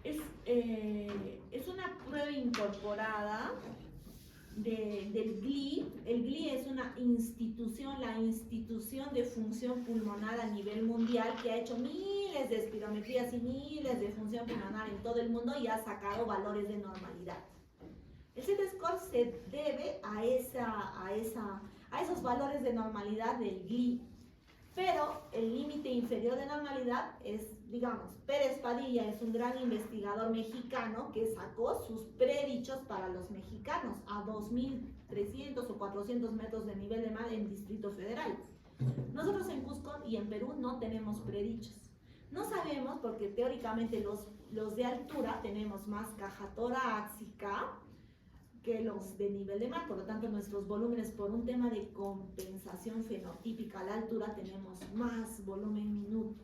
A: es una prueba incorporada del GLI. El GLI es una institución, la institución de función pulmonar a nivel mundial, que ha hecho miles de espirometrías y miles de función pulmonar en todo el mundo y ha sacado valores de normalidad. El Z-score se debe a a esos valores de normalidad del GLI. Pero el límite inferior de normalidad es, digamos, Pérez Padilla es un gran investigador mexicano que sacó sus predichos para los mexicanos a 2.300 o 400 metros de nivel de mar en Distrito Federal. Nosotros en Cusco y en Perú no tenemos predichos. No sabemos porque teóricamente los de altura tenemos más caja torácica que los de nivel de mar, por lo tanto nuestros volúmenes por un tema de compensación fenotípica a la altura tenemos más volumen minuto,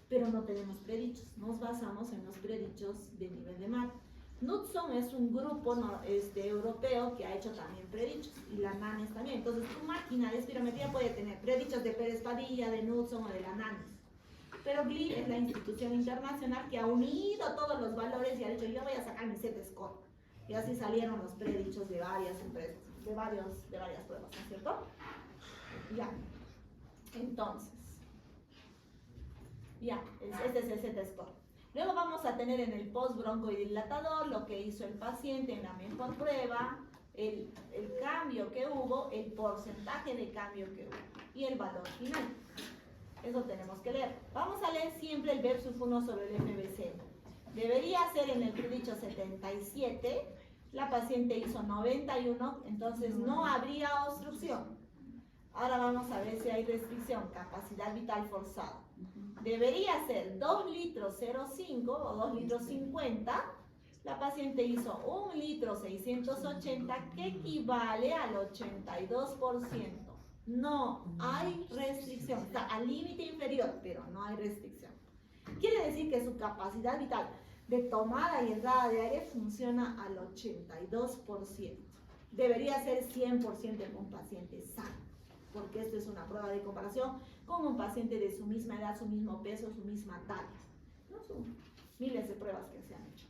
A: pero no tenemos predichos, nos basamos en los predichos de nivel de mar. Knudson es un grupo europeo que ha hecho también predichos y la NANES también, entonces tu máquina de espirometría puede tener predichos de Pérez Padilla, de Knudson o de la NANES. Pero GLI es la institución internacional que ha unido todos los valores y ha dicho yo voy a sacar mi Z-score. Y así salieron los predichos de varias empresas, de varias pruebas, ¿no es cierto? Ya. Entonces, ya, este es el Z-score. Luego vamos a tener en el post-broncodilatador lo que hizo el paciente en la mejor prueba, el cambio que hubo, el porcentaje de cambio que hubo y el valor final. Eso tenemos que leer. Vamos a leer siempre el versus 1 sobre el FBC. Debería ser en el predicho 77, la paciente hizo 91, entonces no habría obstrucción. Ahora vamos a ver si hay restricción, capacidad vital forzada. Debería ser 2 litros 0,5 o 2 litros 50, la paciente hizo 1 litro 680 que equivale al 82%. No hay restricción, está al límite inferior, pero no hay restricción. Quiere decir que su capacidad vital de tomada y entrada de aire funciona al 82%. Debería ser 100% en un paciente sano, porque esto es una prueba de comparación con un paciente de su misma edad, su mismo peso, su misma talla. ¿No? Son miles de pruebas que se han hecho.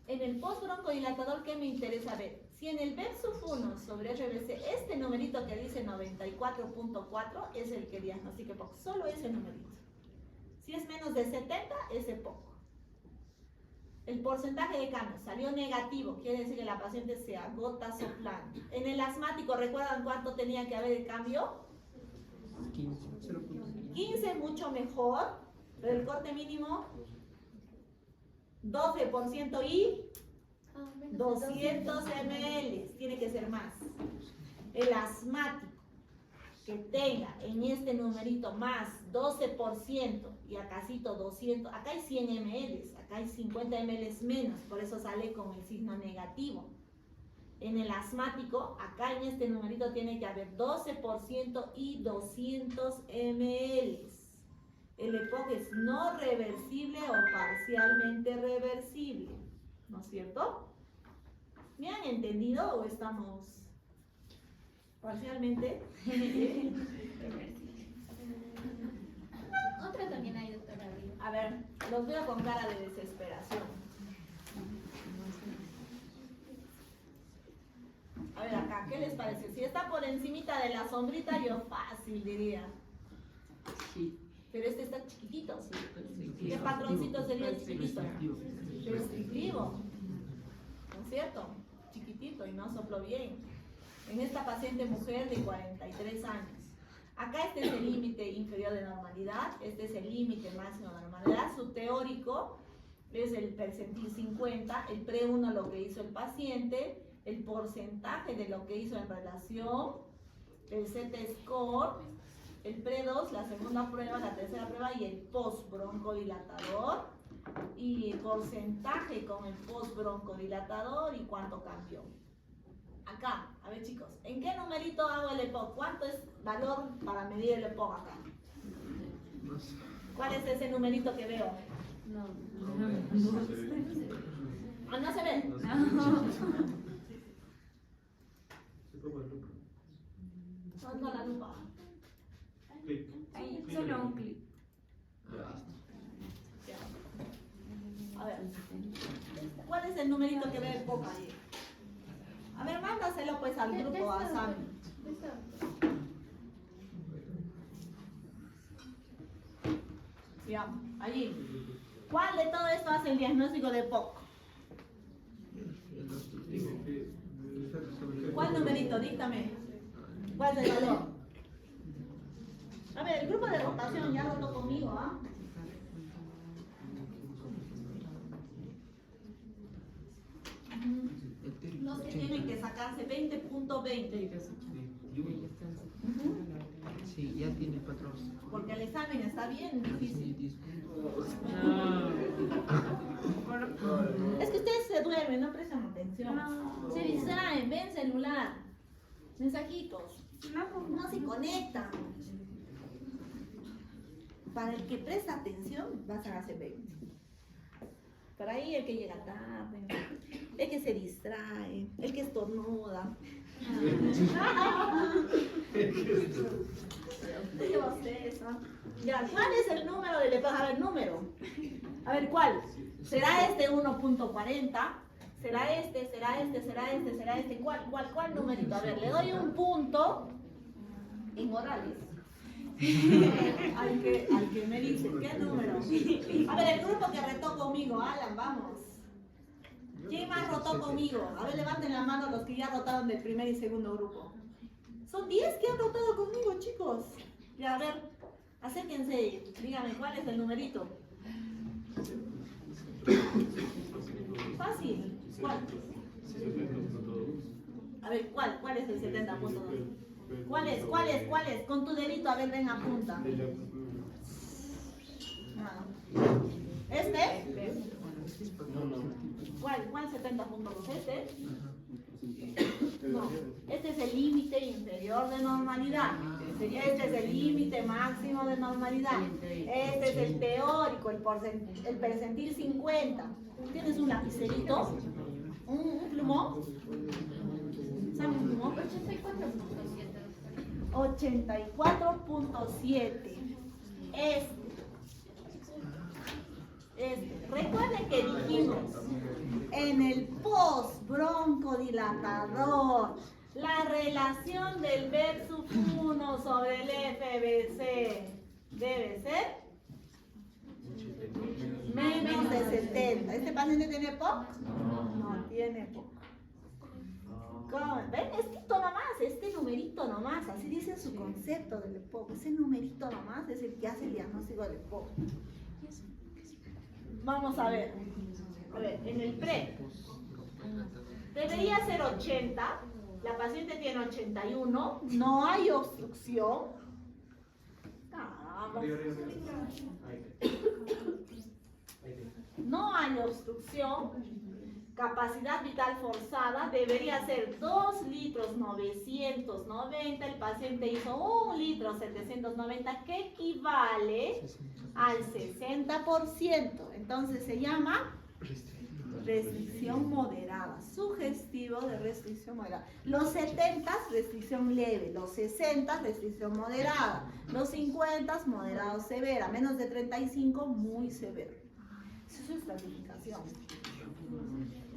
A: En el post-broncodilatador, ¿qué me interesa ver? Si en el versus 1 sobre RBC, este numerito que dice 94.4 es el que diagnostique poco, solo ese numerito. Si es menos de 70, ese poco. El porcentaje de cambio salió negativo, quiere decir que la paciente se agota soplando. En el asmático, ¿recuerdan cuánto tenía que haber de cambio? 15, mucho mejor, pero el corte mínimo 12% y 200 ml, tiene que ser más. El asmático que tenga en este numerito más 12% y acácito 200, acá hay 100 ml, acá hay 50 ml menos, por eso sale con el signo negativo. En el asmático, acá en este numerito tiene que haber 12% y 200 ml. El EPOC es no reversible o parcialmente reversible, ¿no es cierto? ¿Me han entendido o estamos parcialmente?
D: Otra también hay, doctora.
A: A ver, los veo con cara de desesperación. A ver acá, ¿qué les parece? Si está por encimita de la sombrita, yo fácil diría.
E: Sí.
A: Pero este está chiquitito. ¿Qué patroncito sería el chiquitito? Restrictivo. ¿No es cierto? Chiquitito y no sopló bien. En esta paciente mujer de 43 años. Acá este es el límite inferior de normalidad, este es el límite máximo de normalidad. Su teórico es el percentil 50, el pre-1 lo que hizo el paciente, el porcentaje de lo que hizo en relación, el Z-score, el pre-2, la segunda prueba, la tercera prueba y el post-broncodilatador, y el porcentaje con el post-broncodilatador y cuánto cambió. Acá, a ver chicos, ¿en qué numerito hago el EPOC? ¿Cuánto es valor para medir el EPOC acá? ¿Cuál es ese numerito que veo? Ah, ¿no se ve? ¿Dónde la lupa?
B: Ahí, solo un clic.
A: A ver, ¿cuál es el numerito que ve el EPOC ahí? A ver, mándaselo pues al grupo, a Sammy. Ya, allí. ¿Cuál de todo esto hace el diagnóstico de EPOC? ¿Cuál numerito? Díctame. ¿Cuál es el valor? A ver, el grupo de rotación ya rotó conmigo, ¿ah? No se tienen que sacarse 20.20.
E: Sí, ya tiene 14.
A: Porque el examen está bien difícil. Es que ustedes se duermen, no prestan atención. Se distraen, ven celular, mensajitos. No se conectan. Para el que presta atención, va a sacarse 20. Para ahí el que llega tarde, el que se distrae, el que estornuda. Ya, ¿cuál es el número de a ver, número? A ver, ¿cuál? ¿Será este 1.40? ¿Será este? ¿Será este? ¿Será este? ¿Será este? ¿Cuál numerito? A ver, le doy un punto en orales. al que me dice, ¿qué número? A ver, el grupo que retó conmigo, Alan, vamos. ¿Quién más rotó conmigo? A ver, levanten la mano los que ya rotaron del primer y segundo grupo. Son 10 que han rotado conmigo, chicos. Ya, a ver, acérquense, díganme, ¿cuál es el numerito? Fácil. ¿Cuál? A ver, ¿cuál es el 70.2? ¿Cuál es? Con tu dedito, a ver, ven, apunta. ¿Este? ¿Cuál 70.2? ¿Este? No, este es el límite inferior de normalidad. Este es el límite máximo de normalidad. Este es el teórico, el percentil 50. ¿Tienes un lapicerito? ¿Un plumón? ¿Sabes un plumón? 84.7. Recuerden que dijimos en el post-broncodilatador la relación del versus 1 sobre el FBC debe ser menos de 70. ¿Este paciente tiene POC? No tiene POC. ¿Ven? Este numerito nomás, así dice su concepto del EPOC. Ese numerito nomás es el que hace el diagnóstico del EPOC. Vamos a ver, en el pre, debería ser 80, la paciente tiene 81, no hay obstrucción. No hay obstrucción. Capacidad vital forzada debería ser 2 litros 990, el paciente hizo 1 litro 790, que equivale al 60%. Entonces se llama restricción moderada, sugestivo de restricción moderada. Los 70, restricción leve, los 60, restricción moderada, los 50, moderado severa, menos de 35, muy severo. Esa es su estratificación.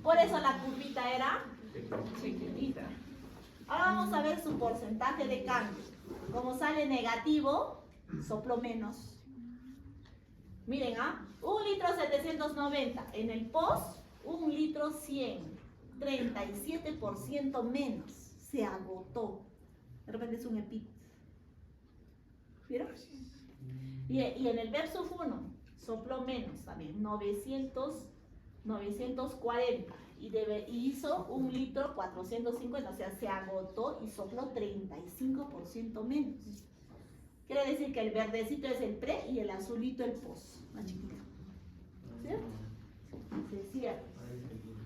A: Por eso la curvita era chiquitita. Ahora vamos a ver su porcentaje de cambio. Como sale negativo, soplo menos. Miren, 1 litro 790. En el post, 1 litro 100. 37% menos. Se agotó. De repente es un EPIT. ¿Vieron? Y en el versus 1, soplo menos también. 940 y hizo 1 litro 450, o sea, se agotó y sopló 35% menos. Quiere decir que el verdecito es el pre y el azulito el post, más chiquito. ¿Cierto? Se cierra.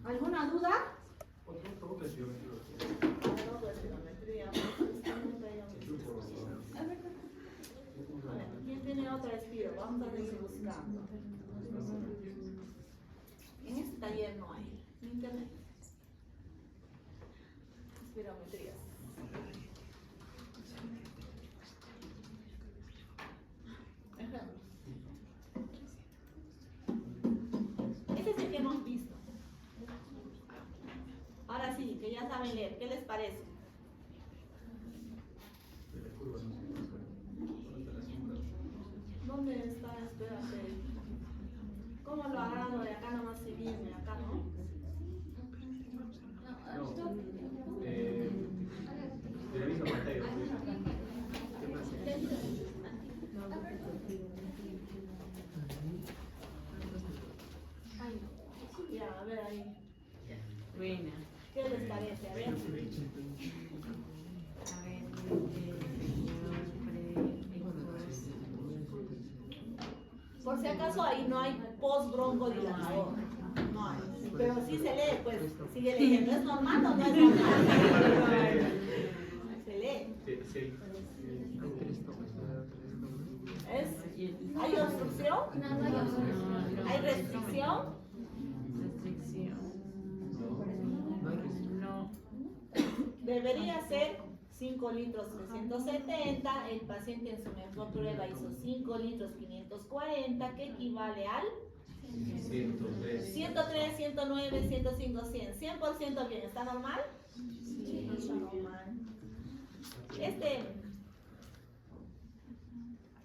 A: ¿Alguna duda?
C: Otra pregunta es geometría.
A: ¿Quién tiene otra espiro? Vamos a seguir buscando. En este taller no hay. En internet. Espirometrías. Ejemplos. Este es el que hemos visto. Ahora sí, que ya saben leer. ¿Qué les parece? ¿Dónde está? Espérate. ¿Cómo lo agarro de acá nomás se viene? Acá, ¿no?
C: De la misma pantalla.
A: A ver ahí.
B: Buena.
A: ¿Qué les parece? A ver.
B: A ver,
A: Por si acaso ahí no hay post-broncodilatador. No hay. Pero sí se lee, pues sigue leyendo. ¿Es normal o no es normal? Se lee.
C: Sí, sí.
E: Hay tres tomas.
A: ¿Hay obstrucción?
D: No, no hay obstrucción.
A: ¿Hay restricción?
B: Restricción.
E: No hay restricción.
B: No.
A: Debería ser 5 litros 370. El paciente en su mejor prueba hizo 5 litros 540, que equivale al
C: 103.
A: 103, 109, 105, 100. 100% bien. ¿Está normal? Sí, está normal.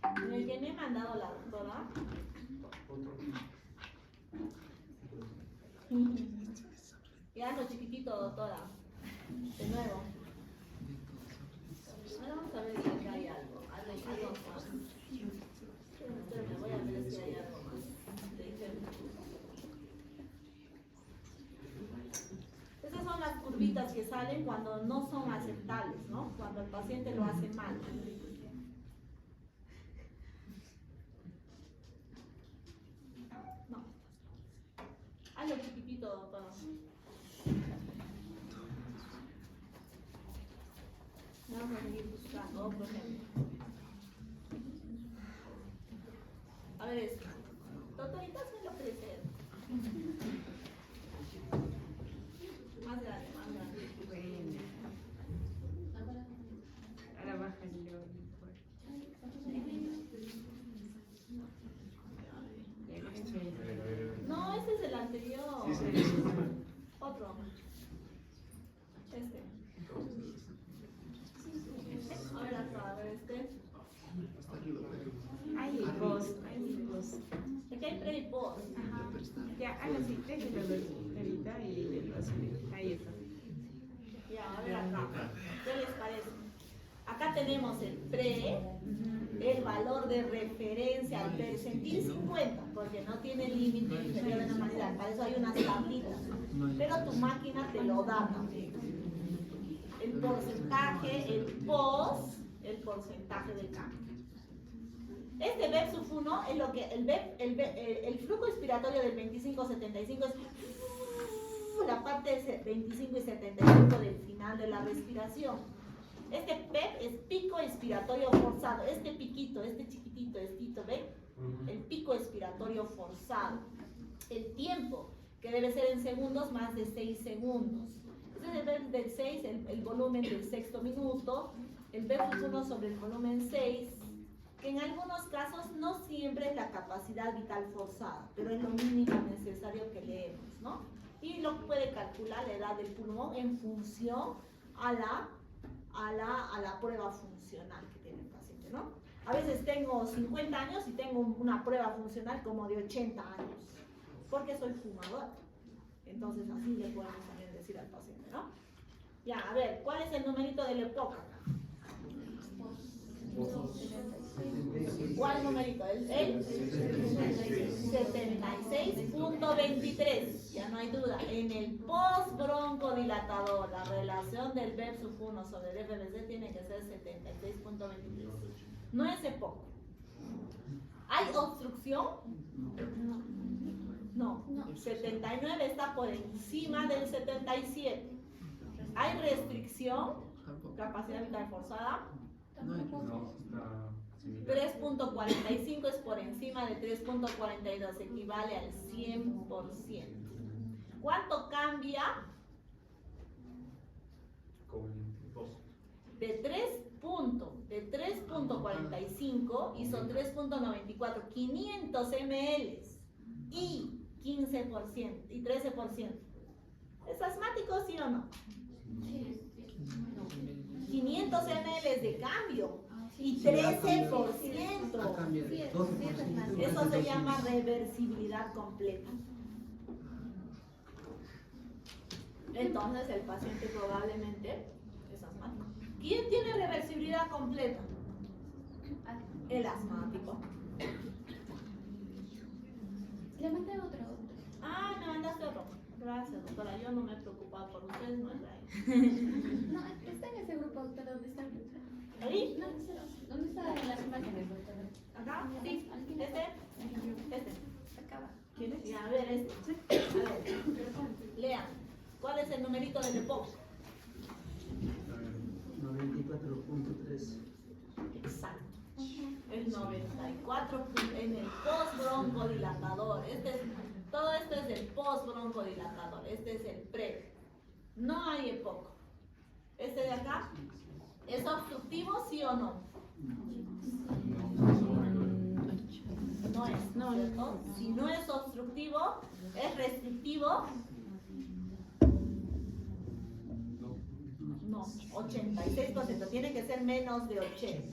A: En el que me ha mandado la doctora.
C: Otro.
A: Ya lo chiquitito, doctora. De nuevo. Ahora vamos a ver si acá hay algo. Algo más. Espérame, voy a ver si hay algo más. Esas son las curvitas que salen cuando no son aceptables, ¿no? Cuando el paciente lo hace mal. No. Hazlo chiquitito, doctora. Vamos a seguir buscando otro ejemplo. A ver esto. Doctorita, se lo ofrece. Más grande, más grande.
B: Buena. Ahora baja el mejor.
A: No, este es el anterior.
C: Sí, sí.
A: Otro. Este. A ver acá, a ver este.
E: Hasta arriba.
B: Hay post, hay post.
A: Aquí hay pre y post.
B: Ajá. Ya, haga así, déjelo ahorita y lo hace. Ahí está.
A: Ya, a ver acá. ¿Qué les parece? Acá tenemos el pre, el valor de referencia al percentil 50, porque no tiene límite inferior de normalidad. Para eso hay unas tablitas. Pero tu máquina te lo da también. El porcentaje, el post, el porcentaje del cambio. Este BEP sub 1 es lo que el flujo expiratorio del 25-75 es la parte 25 y 75 del final de la respiración. Este PEP es pico expiratorio forzado. Este piquito, este chiquitito, ¿ven? El pico expiratorio forzado. El tiempo, que debe ser en segundos, más de 6 segundos. Este es el BEP del 6, el volumen del sexto minuto. El BEP sub 1 sobre el volumen 6, que en algunos casos no siempre es la capacidad vital forzada, pero es lo mínimo necesario que leemos, ¿no? Y lo puede calcular la edad del pulmón en función a la prueba funcional que tiene el paciente, ¿no? A veces tengo 50 años y tengo una prueba funcional como de 80 años, porque soy fumador. Entonces así le podemos también decir al paciente, ¿no? Ya, a ver, ¿cuál es el numerito de la época? ¿Cuál numerito? El 76.23. Ya no hay duda. En el post-broncodilatador, la relación del BEP sub 1 sobre el FBC tiene que ser 76.23. No es poco. ¿Hay obstrucción? No. 79 está por encima del 77. ¿Hay restricción? Capacidad vital forzada.
E: No hay.
C: No, está
A: 3.45 es por encima de 3.42, equivale al 100%. ¿Cuánto cambia?
C: con 2.
A: De 3.45 hizo 3.94, 500 ml y 15% y 13%. ¿Es asmático, sí o no? 500 ml de cambio y 13%.
E: Cambia de 12%.
A: Eso se llama reversibilidad completa. Entonces el paciente probablemente es asmático. ¿Quién tiene reversibilidad completa? El asmático.
D: Le mandé otro.
A: Ah, me mandaste otro. doctora, yo no me he preocupado por ustedes, no es ahí.
D: No, está en ese grupo, doctora, ¿dónde está?
A: ¿Ahí?
B: No, ¿dónde están las imágenes, doctora?
A: ¿Acá? Sí, este.
D: Acaba.
A: ¿Quién es? Ya, a ver, este. A ver, lean. ¿Cuál es el numerito del EPOC?
E: 94.3.
A: Exacto. El 94 en el postbroncodilatador. Todo esto es el postbroncodilatador. Este es el pre. No hay EPOC. Este de acá, ¿es obstructivo, sí o no? No es, ¿cierto? Si no es obstructivo, ¿es restrictivo? No, 86%. Tiene que ser menos de 80.